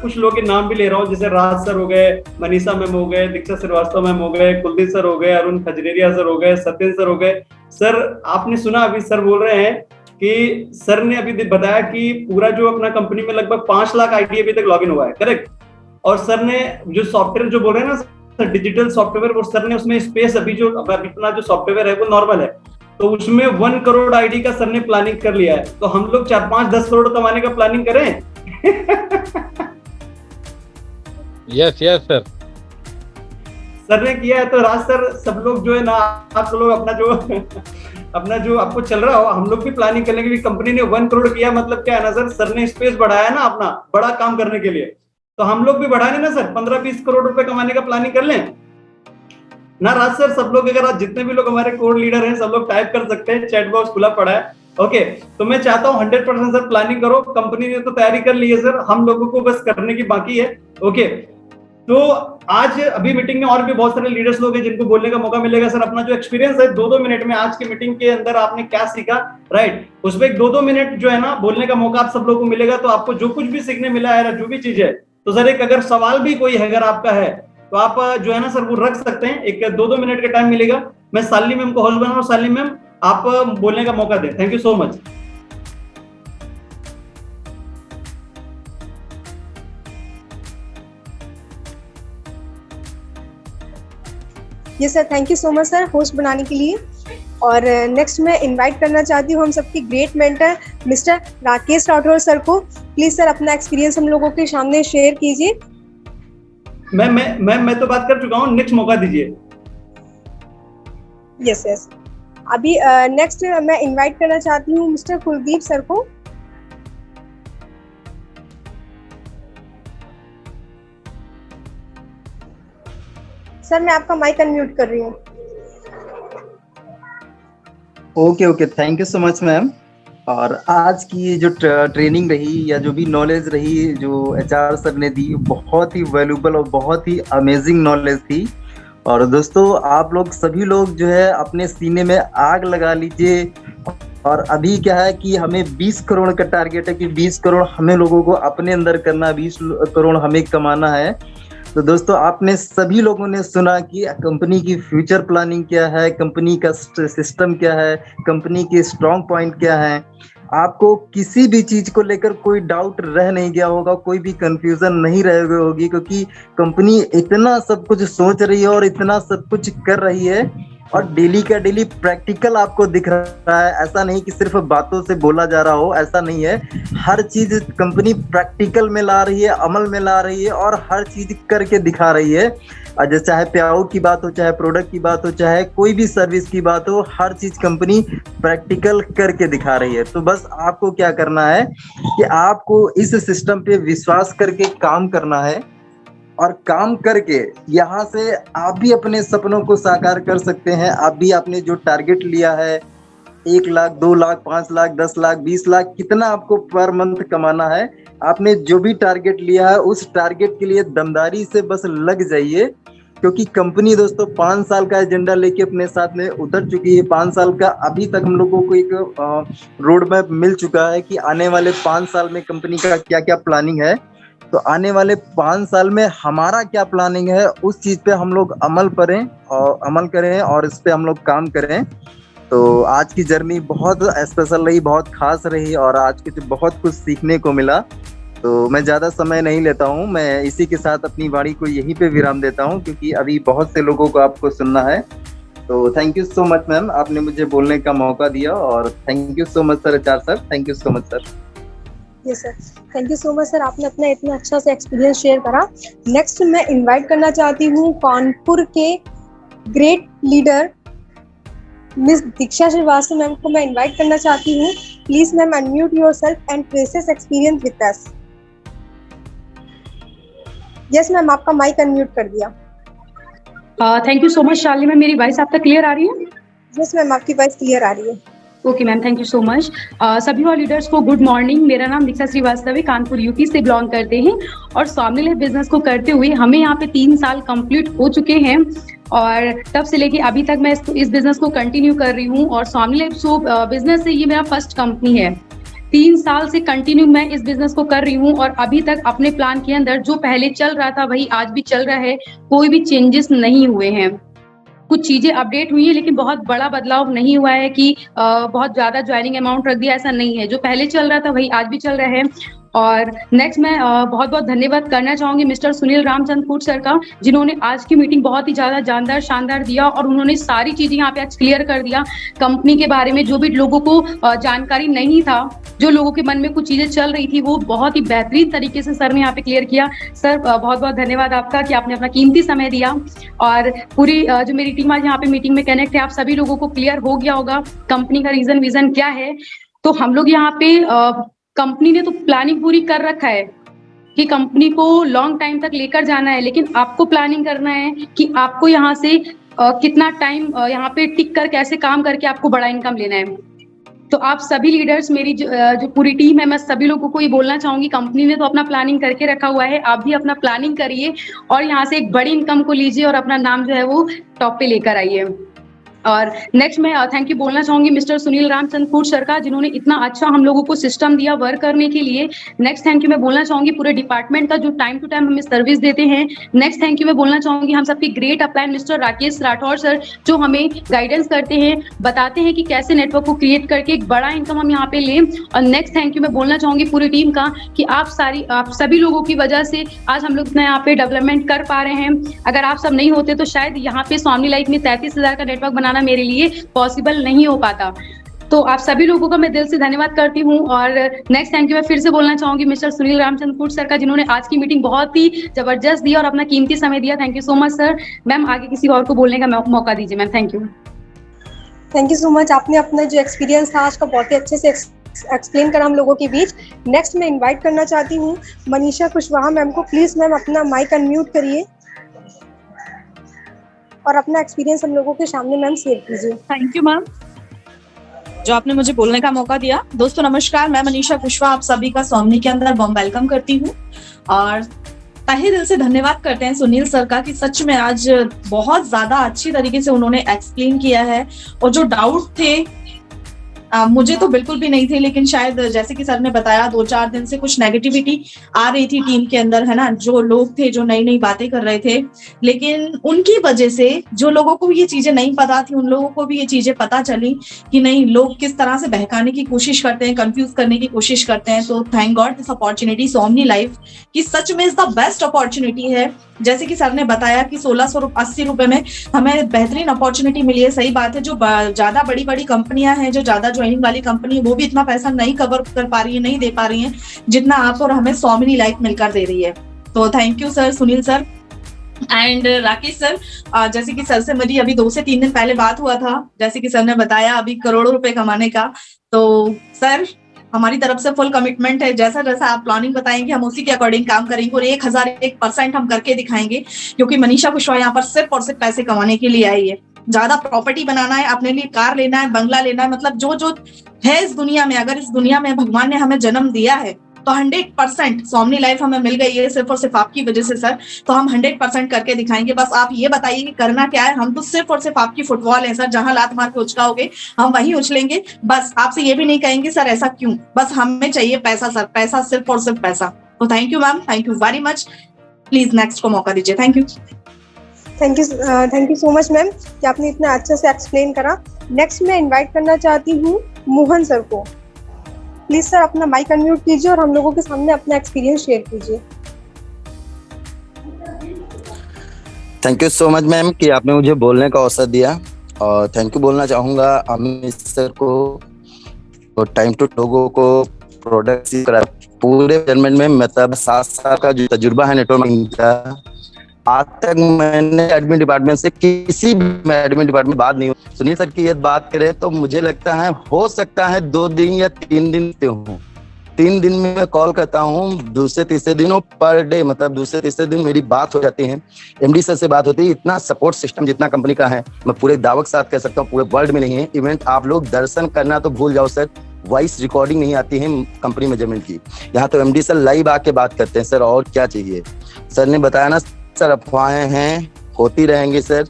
कुछ लोगों के नाम भी ले रहा हूँ, जैसे राज सर हो गए, मनीषा मैम हो गए, दीक्षा श्रीवास्तव मैम हो गए, कुलदीप सर हो गए, अरुण खजरेरिया सर हो गए, सत्येंद्र सर हो गए। सर आपने सुना अभी सर बोल रहे हैं कि सर ने अभी बताया कि पूरा जो अपना कंपनी में लगभग 5 लाख आईडी अभी तक लॉगिन हुआ है, करेक्ट। और सर ने जो सॉफ्टवेयर जो बोल रहे हैं ना डिजिटल सॉफ्टवेयर, वो सर ने उसमें स्पेस अभी जो अपना जो सॉफ्टवेयर है वो नॉर्मल है, तो उसमें 1 करोड़ आईडी का सर ने प्लानिंग कर लिया है। तो हम लोग 4-5-10 करोड़ कमाने का प्लानिंग करें यस यस सर, सर ने किया है तो राज सर, सब लोग जो है ना, आप लोग अपना जो आपको चल रहा हो, हम लोग भी प्लानिंग करने के लिए, कंपनी ने 1 करोड़ किया, मतलब क्या है ना सर ने स्पेस बढ़ाया ना अपना बड़ा काम करने के लिए, तो हम लोग भी बढ़ाने ना सर, 15-20 करोड़ रुपए कमाने का प्लानिंग कर लें ना राज सर। सब लोग, अगर आज जितने भी लोग हमारे कोर लीडर हैं, सब लोग टाइप कर सकते हैं, चैट बॉक्स खुला पड़ा है। ओके, तो मैं चाहता हूँ 100% सर प्लानिंग करो। कंपनी ने तो तैयारी कर ली है सर, हम लोगों को बस करने की बाकी है। ओके, तो आज अभी मीटिंग में और भी बहुत सारे लीडर्स लोग हैं जिनको बोलने का मौका मिलेगा। सर अपना जो एक्सपीरियंस है 2-2 मिनट में आज की मीटिंग के अंदर आपने क्या सीखा, राइट, उसमें एक 2-2 मिनट जो है ना बोलने का मौका आप सब लोगों को मिलेगा। तो आपको जो कुछ भी सीखने मिला है, जो भी चीज है, तो सर एक अगर सवाल भी कोई है अगर आपका है, तो आप जो है ना सर वो रख सकते हैं। एक 2-2 मिनट का टाइम मिलेगा। मैं सालिनी मैम को होस्ट बना रहा हूं। सालिनी मैम, आप बोलने का मौका दें। Thank you so much. ये sir, thank you so much sir host बनाने के लिए। और नेक्स्ट मैं इनवाइट करना चाहती हूँ हम सबके great mentor mister Rakesh Rathore sir को। प्लीज सर अपना एक्सपीरियंस हम लोगों के सामने शेयर कीजिए। मैं तो बात कर चुका हूँ, नेक्स्ट मौका दीजिए। यस यस, अभी नेक्स्ट मैं इनवाइट करना चाहती हूँ मिस्टर कुलदीप सर को। सर मैं आपका माइक अनम्यूट कर रही हूँ। Okay, thank you so much ma'am. और आज की जो ट्रेनिंग रही या जो भी नॉलेज रही जो एचआर सर ने दी, बहुत ही वैल्यूबल और बहुत ही अमेजिंग नॉलेज थी। और दोस्तों, आप लोग सभी लोग जो है अपने सीने में आग लगा लीजिए। और अभी क्या है कि हमें 20 करोड़ का टारगेट है कि 20 करोड़ हमें लोगों को अपने अंदर करना, 20 करोड़ हमें कमाना है। तो दोस्तों, आपने सभी लोगों ने सुना कि कंपनी की फ्यूचर प्लानिंग क्या है, कंपनी का सिस्टम क्या है, कंपनी के स्ट्रॉन्ग पॉइंट क्या है। आपको किसी भी चीज को लेकर कोई डाउट रह नहीं गया होगा, कोई भी कंफ्यूजन नहीं रह गई होगी, क्योंकि कंपनी इतना सब कुछ सोच रही है और इतना सब कुछ कर रही है और डेली का डेली प्रैक्टिकल आपको दिख रहा है। ऐसा नहीं कि सिर्फ बातों से बोला जा रहा हो, ऐसा नहीं है। हर चीज कंपनी प्रैक्टिकल में ला रही है, अमल में ला रही है और हर चीज करके दिखा रही है। जैसे चाहे पे आउट की बात हो, चाहे प्रोडक्ट की बात हो, चाहे कोई भी सर्विस की बात हो, हर चीज कंपनी प्रैक्टिकल करके दिखा रही है। तो बस आपको क्या करना है कि आपको इस सिस्टम पे विश्वास करके काम करना है और काम करके यहाँ से आप भी अपने सपनों को साकार कर सकते हैं। आप भी आपने जो टारगेट लिया है 1 लाख, 2 लाख, 5 लाख, 10 लाख, 20 लाख, कितना आपको पर मंथ कमाना है, आपने जो भी टारगेट लिया है उस टारगेट के लिए दमदारी से बस लग जाइए। क्योंकि कंपनी दोस्तों 5 साल का एजेंडा लेके अपने साथ में उतर चुकी है। 5 साल का अभी तक हम लोगों को एक रोड मैप मिल चुका है कि आने वाले 5 साल में कंपनी का क्या क्या प्लानिंग है। तो आने वाले 5 साल में हमारा क्या प्लानिंग है, उस चीज पे हम लोग अमल करें और इस पे हम लोग काम करें। तो आज की जर्नी बहुत स्पेशल रही, बहुत खास रही और आज कुछ बहुत कुछ सीखने को मिला। तो मैं ज़्यादा समय नहीं लेता हूँ, मैं इसी के साथ अपनी वाणी को यहीं पे विराम देता हूँ, क्योंकि अभी बहुत से लोगों को आपको सुनना है। तो thank you so much ma'am, आपने मुझे बोलने का मौका दिया। और thank you so much sir, HR sir, thank you so much sir. Yes sir, thank you so much sir, आपने अपना इतना अच्छा सा एक्सपीरियंस शेयर करा। नेक्स्ट मैं इनवाइट करना चाहती हूँ कानपुर के ग्रेट लीडर मिस दीक्षा श्रीवास्तव मैम को मैं इनवाइट करना चाहती हूँ। Please ma'am unmute yourself and precious experience with us. Yes ma'am, आपका माइक अनम्यूट कर दिया। Thank you so much Shalini ma'am, मेरी वॉइस आप तक क्लियर आ रही है? यस मैम, आपकी वॉइस क्लियर आ रही है। Okay ma'am, thank you so much. सभी और लीडर्स को गुड मॉर्निंग। मेरा नाम दीक्षा श्रीवास्तव है, कानपुर यूपी से बिलोंग करते हैं और स्वामी लाइफ बिजनेस को करते हुए हमें यहाँ पे 3 साल कंप्लीट हो चुके हैं और तब से लेके अभी तक मैं इस बिजनेस को कंटिन्यू कर रही हूँ। और स्वामी लाइफ बिजनेस से ये मेरा फर्स्ट कंपनी है। 3 साल से कंटिन्यू मैं इस बिजनेस को कर रही हूँ और अभी तक अपने प्लान के अंदर जो पहले चल रहा था वही आज भी चल रहा है, कोई भी चेंजेस नहीं हुए हैं। कुछ चीजें अपडेट हुई है लेकिन बहुत बड़ा बदलाव नहीं हुआ है कि बहुत ज्यादा ज्वाइनिंग अमाउंट रख दिया, ऐसा नहीं है। जो पहले चल रहा था वही आज भी चल रहा है। और नेक्स्ट मैं बहुत बहुत धन्यवाद करना चाहूंगी मिस्टर सुनील रामचंद्रपुर सर का, जिन्होंने आज की मीटिंग बहुत ही ज्यादा जानदार शानदार दिया और उन्होंने सारी चीजें यहाँ पे आज क्लियर कर दिया कंपनी के बारे में। जो भी लोगों को जानकारी नहीं था, जो लोगों के मन में कुछ चीजें चल रही थी, वो बहुत ही बेहतरीन तरीके से सर ने यहाँ पे क्लियर किया। सर बहुत बहुत धन्यवाद आपका कि आपने अपना कीमती समय दिया। और पूरी जो मेरी टीम आज यहाँ पे मीटिंग में कनेक्ट है, आप सभी लोगों को क्लियर हो गया होगा कंपनी का रीजन विजन क्या है। तो हम लोग यहाँ पे कंपनी ने तो प्लानिंग पूरी कर रखा है कि कंपनी को लॉन्ग टाइम तक लेकर जाना है, लेकिन आपको प्लानिंग करना है कि आपको यहाँ से कितना टाइम यहाँ पे टिक कर कैसे काम करके आपको बड़ा इनकम लेना है। तो आप सभी लीडर्स, मेरी जो पूरी टीम है, मैं सभी लोगों को ये बोलना चाहूंगी, कंपनी ने तो अपना प्लानिंग करके रखा हुआ है, आप भी अपना प्लानिंग करिए और यहाँ से एक बड़ी इनकम को लीजिए और अपना नाम जो है वो टॉप पे लेकर आइए। और नेक्स्ट मैं थैंक यू बोलना चाहूंगी मिस्टर सुनील रामचंद्रपुर सर का, जिन्होंने इतना अच्छा हम लोगों को सिस्टम दिया वर्क करने के लिए। नेक्स्ट थैंक यू मैं बोलना चाहूंगी पूरे डिपार्टमेंट का जो टाइम टू टाइम हमें सर्विस देते हैं। नेक्स्ट थैंक यू मैं बोलना चाहूंगी हम सबके great upline mister Rakesh Rathore sir, जो हमें गाइडेंस करते हैं, बताते हैं कि कैसे नेटवर्क को क्रिएट करके एक बड़ा इनकम हम यहाँ पे लें। और नेक्स्ट थैंक यू मैं बोलना चाहूंगी पूरी टीम का कि आप सभी लोगों की वजह से आज हम लोग इतना यहाँ पे डेवलपमेंट कर पा रहे हैं। अगर आप सब नहीं होते तो शायद यहाँ पे स्वामी लाइफ में 33,000 का नेटवर्क बनाना मेरे लिए पॉसिबल नहीं हो पाता। तो आप सभी लोगों का मैं दिल से धन्यवाद करती हूँ। और नेक्स्ट थैंक यू मैं फिर से बोलना चाहूंगी मिस्टर सुनील रामचंद्रपुर सर का, जिन्होंने आज की मीटिंग बहुत ही जबरदस्त दी और अपना कीमती समय दिया। Thank you so much sir. Ma'am आगे किसी और को बोलने का मौका दीजिए ma'am. Thank you. Thank you so much, आपने अपना जो एक्सपीरियंस था आज का बहुत ही अच्छे से एक्सप्लेन करा हम लोगों के बीच। नेक्स्ट मैं इनवाइट करना चाहती हूँ मनीषा कुशवाहा मैम को। प्लीज मैम अपना माइक अनम्यूट करिए और अपना एक्सपीरियंस हम लोगों के सामने मैम शेयर कीजिए। थैंक यू मैम, जो आपने मुझे बोलने का मौका दिया। दोस्तों नमस्कार, मैं मनीषा कुशवाहा आप सभी का स्वामी के अंदर वार्म वेलकम करती हूँ और तहे दिल से धन्यवाद करते हैं सुनील सर का कि सच में आज बहुत ज्यादा अच्छी तरीके से उन्होंने एक्सप्लेन किया है। और जो डाउट थे मुझे तो बिल्कुल भी नहीं थे, लेकिन शायद जैसे कि सर ने बताया 2-4 दिन से कुछ नेगेटिविटी आ रही थी टीम के अंदर, है ना। जो लोग थे जो नई नई बातें कर रहे थे, लेकिन उनकी वजह से जो लोगों को ये चीजें नहीं पता थी उन लोगों को भी ये चीजें पता चली कि नहीं, लोग किस तरह से बहकाने की कोशिश करते हैं, कंफ्यूज करने की कोशिश करते हैं। तो thank God this opportunity Swami life की सच में इज द बेस्ट अपॉर्चुनिटी है। जैसे कि सर ने बताया कि 1680 रुपए में हमें बेहतरीन अपॉर्चुनिटी मिली है। सही बात है, जो ज्यादा बड़ी बड़ी कंपनियां हैं, जो ज्यादा ज्वाइनिंग वाली कंपनी है, वो भी इतना पैसा नहीं कवर कर पा रही है, नहीं दे पा रही है जितना आप और हमें स्वामी लाइफ मिलकर दे रही है। तो thank you sir, Sunil sir and Rakesh sir. जैसे कि सर से मेरी अभी 2 से 3 दिन पहले बात हुआ था, जैसे कि सर ने बताया अभी करोड़ों रुपए कमाने का। तो सर हमारी तरफ से फुल कमिटमेंट है, जैसा जैसा आप प्लानिंग बताएंगे हम उसी के अकॉर्डिंग काम करेंगे और 1001% हम करके दिखाएंगे। क्योंकि मनीषा कुशवाहा यहाँ पर सिर्फ और सिर्फ पैसे कमाने के लिए आई है। ज्यादा प्रॉपर्टी बनाना है, अपने लिए कार लेना है, बंगला लेना है, मतलब जो जो है इस दुनिया में, अगर इस दुनिया में भगवान ने हमें जन्म दिया है तो 100% स्वामी लाइफ हमें मिल गई है सिर्फ और सिर्फ आपकी वजह से सर। तो हम 100% करके दिखाएंगे। बस आप ये बताइए कि करना क्या है। हम तो सिर्फ और सिर्फ आपकी फुटबॉल है सर, जहां लात मार के उचकाओगे हम वहीं उछलेंगे। बस आपसे ये भी नहीं कहेंगे सर ऐसा क्यों, बस हमें चाहिए पैसा सर, पैसा, सिर्फ और सिर्फ पैसा। तो thank you ma'am, thank you very much. Please next को मौका दीजिए। Thank you. Thank you so much ma'am कि आपने इतना अच्छे से एक्सप्लेन करा। नेक्स्ट मैं इनवाइट करना चाहती हूँ मोहन सर को। प्लीज सर अपना माइक अनम्यूट कीजिए और हम लोगों के सामने अपना एक्सपीरियंस शेयर कीजिए। Thank you so much ma'am कि आपने मुझे बोलने का अवसर दिया, और थैंक यू बोलना चाहूँगा अमित सर को और टाइम टू लोगों को प्रोडक्ट करा। पूरे मेजरमेंट में मतलब 7 साल का जो तजुर्बा है नेटवर्क मार्केटिंग का, आज तक मैंने एडमिन डिपार्टमेंट से किसी भी एडमिन डिपार्टमेंट बात नहीं हुई। सुनील सर की ये बात करें तो मुझे लगता है हो सकता है 2 दिन या 3 दिन से हूँ। 3 दिन में मैं कॉल करता हूँ, दूसरे तीसरे दिन और पर डे मतलब दूसरे तीसरे दिन मेरी बात हो जाती है, एमडी सर से बात होती है। इतना सपोर्ट सिस्टम जितना कंपनी का है मैं पूरे दावत के साथ कह सकता हूँ पूरे वर्ल्ड में नहीं है। इवेंट आप लोग दर्शन करना तो भूल जाओ सर, वॉइस रिकॉर्डिंग नहीं आती है कंपनी मेजरमेंट की। यहाँ तो एमडी सर लाइव आके बात करते हैं सर, और क्या चाहिए। सर ने बताया ना सर, अफवाहें हैं, होती रहेंगी सर।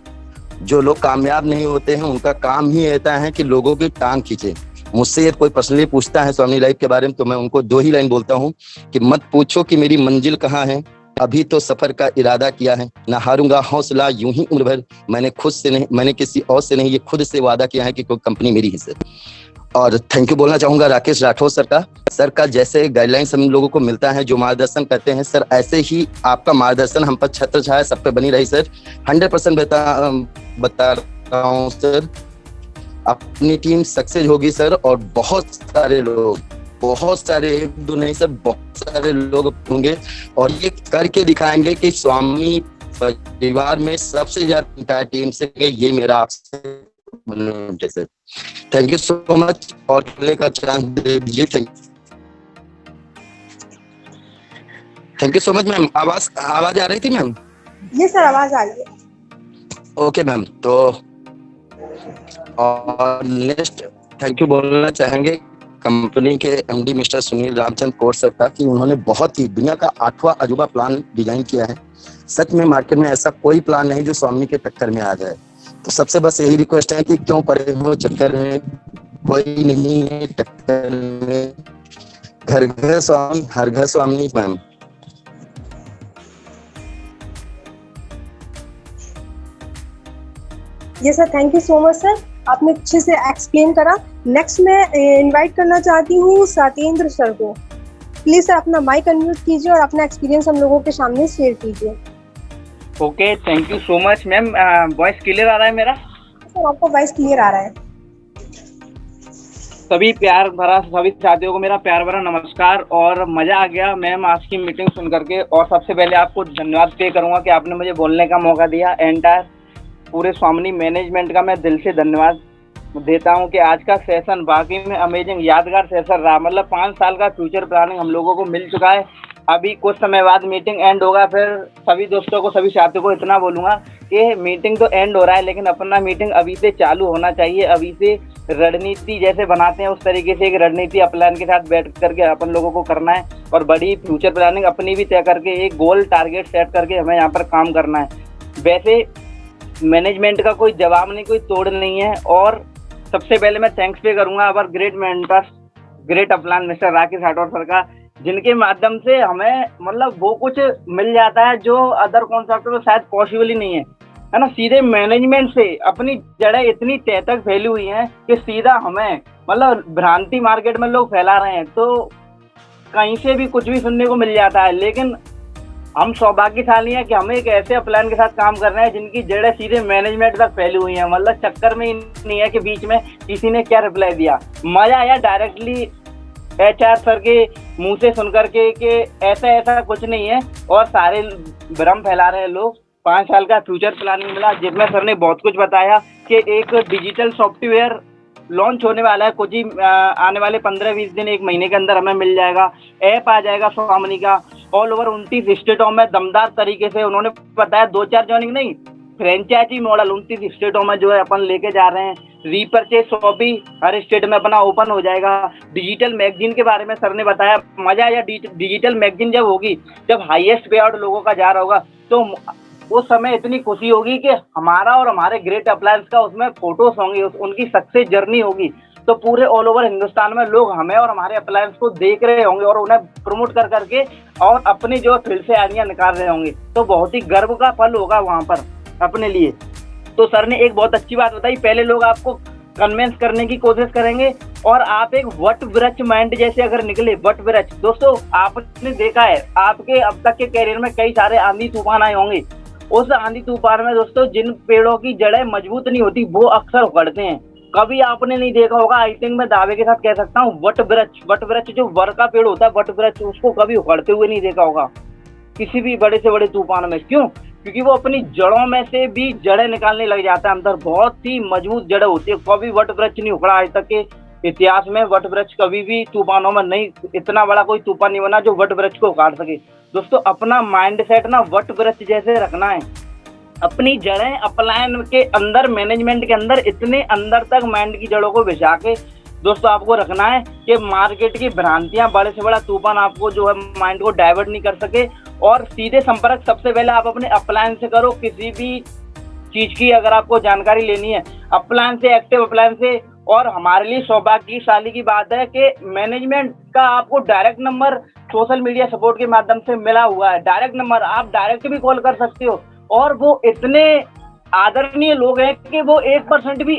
जो लोग कामयाब नहीं होते हैं उनका काम ही रहता है कि लोगों की टांग खींचे। मुझसे ये कोई पर्सनली पूछता है स्वामी लाइफ के बारे में तो मैं उनको 2 ही लाइन बोलता हूँ कि मत पूछो कि मेरी मंजिल कहाँ है, अभी तो सफर का इरादा किया है, ना हारूंगा हौसला यूं ही उम्र भर। मैंने खुद से नहीं, मैंने किसी और से नहीं, ये खुद से वादा किया है कि कोई कंपनी मेरी ही सर। और थैंक यू बोलना चाहूंगा राकेश राठौर सर का जैसे गाइडलाइंस हम लोगों को मिलता है, जो मार्गदर्शन करते हैं सर, ऐसे ही आपका मार्गदर्शन हम पर छत्र छाया सब पे बनी रही सर। 100% बता रहा हूँ सर, अपनी टीम सक्सेस होगी सर। और बहुत सारे लोग, बहुत सारे, 1-2 नहीं सर, बहुत सारे लोग होंगे और ये करके दिखाएंगे कि स्वामी परिवार में सबसे ज्यादा टीम से ये मेरा आपसे sir. Thank you so much और खेलने का चांस दे दीजिए। Thank you so much ma'am. आवाज आ रही थी मैम? ये सर आवाज आ रही है। Okay ma'am. तो और नेक्स्ट थैंक यू बोलना चाहेंगे कंपनी के MD mister Sunil Ramchandra Kaur sir का, कि उन्होंने बहुत ही दुनिया का 8वां अजूबा प्लान डिजाइन किया है। सच में मार्केट में ऐसा कोई प्लान नहीं जो स्वामी के टक्कर में आ जाए। तो सबसे बस यही रिक्वेस्ट है कि क्यों पड़े हो चक्कर में, कोई नहीं है टक्कर में। घर घर स्वामी, हर घर स्वामी मैम। ये sir thank you so much sir, आपने अच्छे से एक्सप्लेन करा। नेक्स्ट मैं इनवाइट करना चाहती हूँ सत्येंद्र सर को। प्लीज सर अपना माइक अनम्यूट कीजिए और अपना एक्सपीरियंस हम लोगों के सामने शेयर कीजिए। Okay, thank you so much ma'am. Voice clear आ रहा है मेरा? सर आपका वॉइस क्लियर आ रहा है। सभी प्यार भरा सभी साथियों को मेरा प्यार भरा नमस्कार। और मजा आ गया मैम आज की मीटिंग सुन करके। और सबसे पहले आपको धन्यवाद पे करूंगा कि आपने मुझे बोलने का मौका दिया। एंटायर पूरे स्वामी मैनेजमेंट का मैं दिल से धन्यवाद देता हूं कि आज का सेशन वाकई में अमेजिंग यादगार सेशन रहा। मतलब 5 साल का फ्यूचर प्लानिंग हम लोगों को मिल चुका है। अभी कुछ समय बाद मीटिंग एंड होगा। फिर सभी दोस्तों को, सभी साथियों को इतना बोलूंगा कि मीटिंग तो एंड हो रहा है, लेकिन अपना मीटिंग अभी से चालू होना चाहिए। अभी से रणनीति जैसे बनाते हैं उस तरीके से एक रणनीति अपलान के साथ बैठ करके अपन लोगों को करना है और बड़ी फ्यूचर प्लानिंग अपनी भी तय करके एक गोल टारगेट सेट करके हमें यहाँ पर काम करना है। वैसे मैनेजमेंट का कोई जवाब नहीं, कोई तोड़ नहीं है। और सबसे पहले मैं थैंक्स पे करूंगा अवर ग्रेट मेंटर्स, ग्रेट अपलान मिस्टर राकेश राठौर सर का, जिनके माध्यम से हमें मतलब वो कुछ मिल जाता है जो अदर कॉन्सेप्ट में शायद पॉसिबल ही नहीं है ना। सीधे मैनेजमेंट से अपनी जड़ें इतनी तह तक फैली हुई हैं कि सीधा हमें मतलब भ्रांति मार्केट में लोग फैला रहे हैं तो कहीं से भी कुछ भी सुनने को मिल जाता है। लेकिन हम सौभाग्यशाली हैं कि हम एक ऐसे अपलाइन के साथ काम कर रहे हैं जिनकी जड़ें सीधे मैनेजमेंट तक फैली हुई हैं। मतलब चक्कर में ही नहीं है कि बीच में किसी ने क्या रिप्लाई दिया। मजा आया डायरेक्टली एचआर सर के मुंह से सुनकर के कि ऐसा ऐसा कुछ नहीं है और सारे भ्रम फैला रहे हैं लोग। 5 साल का फ्यूचर प्लानिंग मिला जिसमें सर ने बहुत कुछ बताया कि एक डिजिटल सॉफ्टवेयर लॉन्च होने वाला है कुछ ही आने वाले 15-20 दिन, 1 महीने के अंदर हमें मिल जाएगा। ऐप आ जाएगा स्वामी का ऑल ओवर 29 स्टेटों में दमदार तरीके से। उन्होंने बताया 2-4 जॉइनिंग नहीं, फ्रेंचाइजी मॉडल 29 स्टेटों में जो है अपन लेके जा रहे हैं। रीपर्चेज शॉप भी हर स्टेट में अपना ओपन हो जाएगा। डिजिटल मैगजीन के बारे में सर ने बताया। मजा आया। डिजिटल मैगजीन जब होगी, जब हाईएस्ट पे आउट लोगों का जा रहा होगा तो उस समय इतनी खुशी होगी कि हमारा और हमारे ग्रेट अप्लायंस का उसमें फोटोज होंगे, उनकी सक्सेस जर्नी होगी। तो पूरे ऑल ओवर हिंदुस्तान में लोग हमें और हमारे अप्लायंस को देख रहे होंगे और उन्हें प्रमोट कर करके और अपनी जो फील्ड से आदमियां निकाल रहे होंगे, तो बहुत ही गर्व का पल होगा वहां पर अपने लिए। तो सर ने एक बहुत अच्छी बात बताई, पहले लोग आपको कन्विंस करने की कोशिश करेंगे और आप एक वट वृक्ष माइंड जैसे अगर निकले, वट वृक्ष। दोस्तों आपने देखा है आपके अब तक के करियर में कई सारे आंधी तूफान आए होंगे, उस आंधी तूफान में दोस्तों जिन पेड़ों की जड़ें मजबूत नहीं होती वो अक्सर उखड़ते हैं। कभी आपने नहीं देखा होगा, आई थिंक मैं दावे के साथ कह सकता हूँ, वट वृक्ष जो वर का पेड़ होता है, वट वृक्ष, उसको कभी उखड़ते हुए नहीं देखा होगा किसी भी बड़े से बड़े तूफान में। क्यों? क्योंकि वो अपनी जड़ों में से भी जड़ें निकालने लग जाता है, अंदर बहुत ही मजबूत जड़ें होती है। कभी वट वृक्ष नहीं उखड़ा आज तक के इतिहास में, वट वृक्ष कभी भी तूफानों में नहीं, इतना बड़ा कोई तूफान नहीं बना जो वट वृक्ष को उखाड़ सके। दोस्तों अपना माइंड सेट ना वट वृक्ष जैसे रखना है, अपनी जड़ें अपलायन के अंदर, मैनेजमेंट के अंदर, इतने अंदर तक माइंड की जड़ों को बिछा के दोस्तों आपको रखना है कि मार्केट की भ्रांतियां, बड़े से बड़ा तूफान आपको जो है माइंड को डाइवर्ट नहीं कर सके। और सीधे संपर्क सबसे पहले आप अपने अपलायन से करो, किसी भी चीज की अगर आपको जानकारी लेनी है अपलायन से, एक्टिव अपलायन से। और हमारे लिए सौभाग्यशाली की बात है कि मैनेजमेंट का आपको direct number social media support के माध्यम से मिला हुआ है। डायरेक्ट नंबर, आप डायरेक्ट भी कॉल कर सकते हो। और वो इतने आदरणीय लोग हैं कि वो 1% भी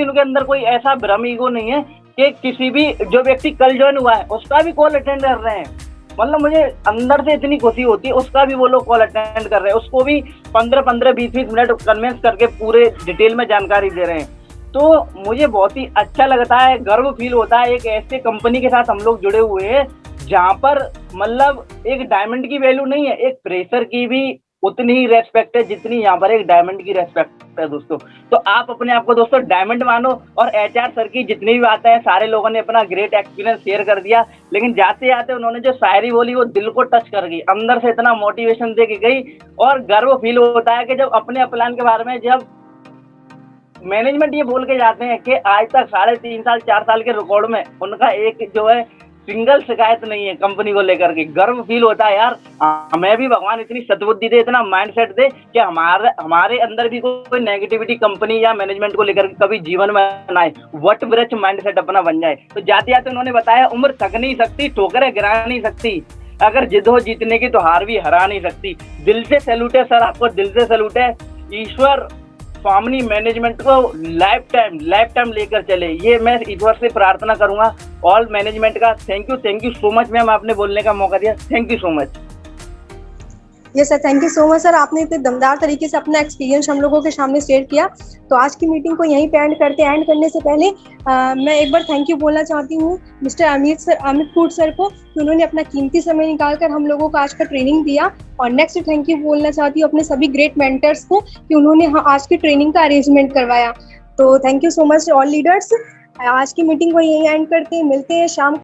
उनके अंदर कोई ऐसा भ्रम ईगो नहीं है कि किसी भी जो व्यक्ति कल ज्वाइन हुआ है उसका भी कॉल अटेंड कर रहे हैं। मतलब मुझे अंदर से इतनी खुशी होती है, उसका भी वो लोग कॉल अटेंड कर रहे हैं, उसको भी 15-15, 20-20 मिनट कन्विंस करके पूरे डिटेल में जानकारी दे रहे हैं। तो मुझे बहुत ही अच्छा लगता है, गर्व फील होता है, एक ऐसे कंपनी के साथ हम लोग जुड़े हुए हैं जहाँ पर मतलब एक डायमंड की वैल्यू नहीं है, एक फ्रेशर की भी उतनी ही रेस्पेक्ट है जितनी यहाँ पर एक डायमंड की रेस्पेक्ट है दोस्तों। तो आप अपने आप को दोस्तों डायमंड मानो। और एचआर सर की जितनी भी बातें हैं, सारे लोगों ने अपना ग्रेट एक्सपीरियंस शेयर कर दिया, लेकिन जाते जाते उन्होंने जो शायरी बोली वो दिल को टच कर गई, अंदर से इतना मोटिवेशन दे के गई। और गर्व फील होता है कि जब अपने प्लान के बारे में जब मैनेजमेंट ये बोल के जाते हैं कि आज तक 3.5 साल 4 साल के रिकॉर्ड में उनका एक जो है सिंगल शिकायत नहीं है कंपनी को लेकर के। गर्व फील होता है यार, हमें भी भगवान इतनी सद्बुद्धि दे, इतना माइंडसेट दे कि हमारे अंदर भी कोई नेगेटिविटी कंपनी या मैनेजमेंट को लेकर कभी जीवन में ना आए, वट वृक्ष माइंडसेट अपना बन जाए। तो जाते जाते उन्होंने बताया, उम्र थक नहीं सकती, ठोकरें गिरा नहीं सकती, अगर जिद हो जीतने की तो हार भी हरा नहीं सकती। दिल से सैल्यूट है सर, आपको दिल से सैल्यूट है। ईश्वर स्वामिनी मैनेजमेंट को लाइफ टाइम लेकर चले, ये मैं ईश्वर से प्रार्थना करूंगा ऑल मैनेजमेंट का। Thank you so much ma'am, आपने बोलने का मौका दिया, thank you so much. Yes sir, thank you so much sir, आपने इतने दमदार तरीके से अपना एक्सपीरियंस हम लोगों के सामने शेयर किया। तो आज की मीटिंग को यहीं पे एंड करने से पहले मैं एक बार थैंक यू बोलना चाहती हूँ मिस्टर अमित फूड सर को, कि उन्होंने अपना कीमती समय निकालकर हम लोगों को आज का ट्रेनिंग दिया। और नेक्स्ट थैंक यू बोलना चाहती हूँ अपने सभी ग्रेट मेंटर्स को कि उन्होंने आज की ट्रेनिंग का अरेंजमेंट करवाया। तो thank you so much all leaders. आज की मीटिंग को यहीं एंड करते हैं, मिलते हैं शाम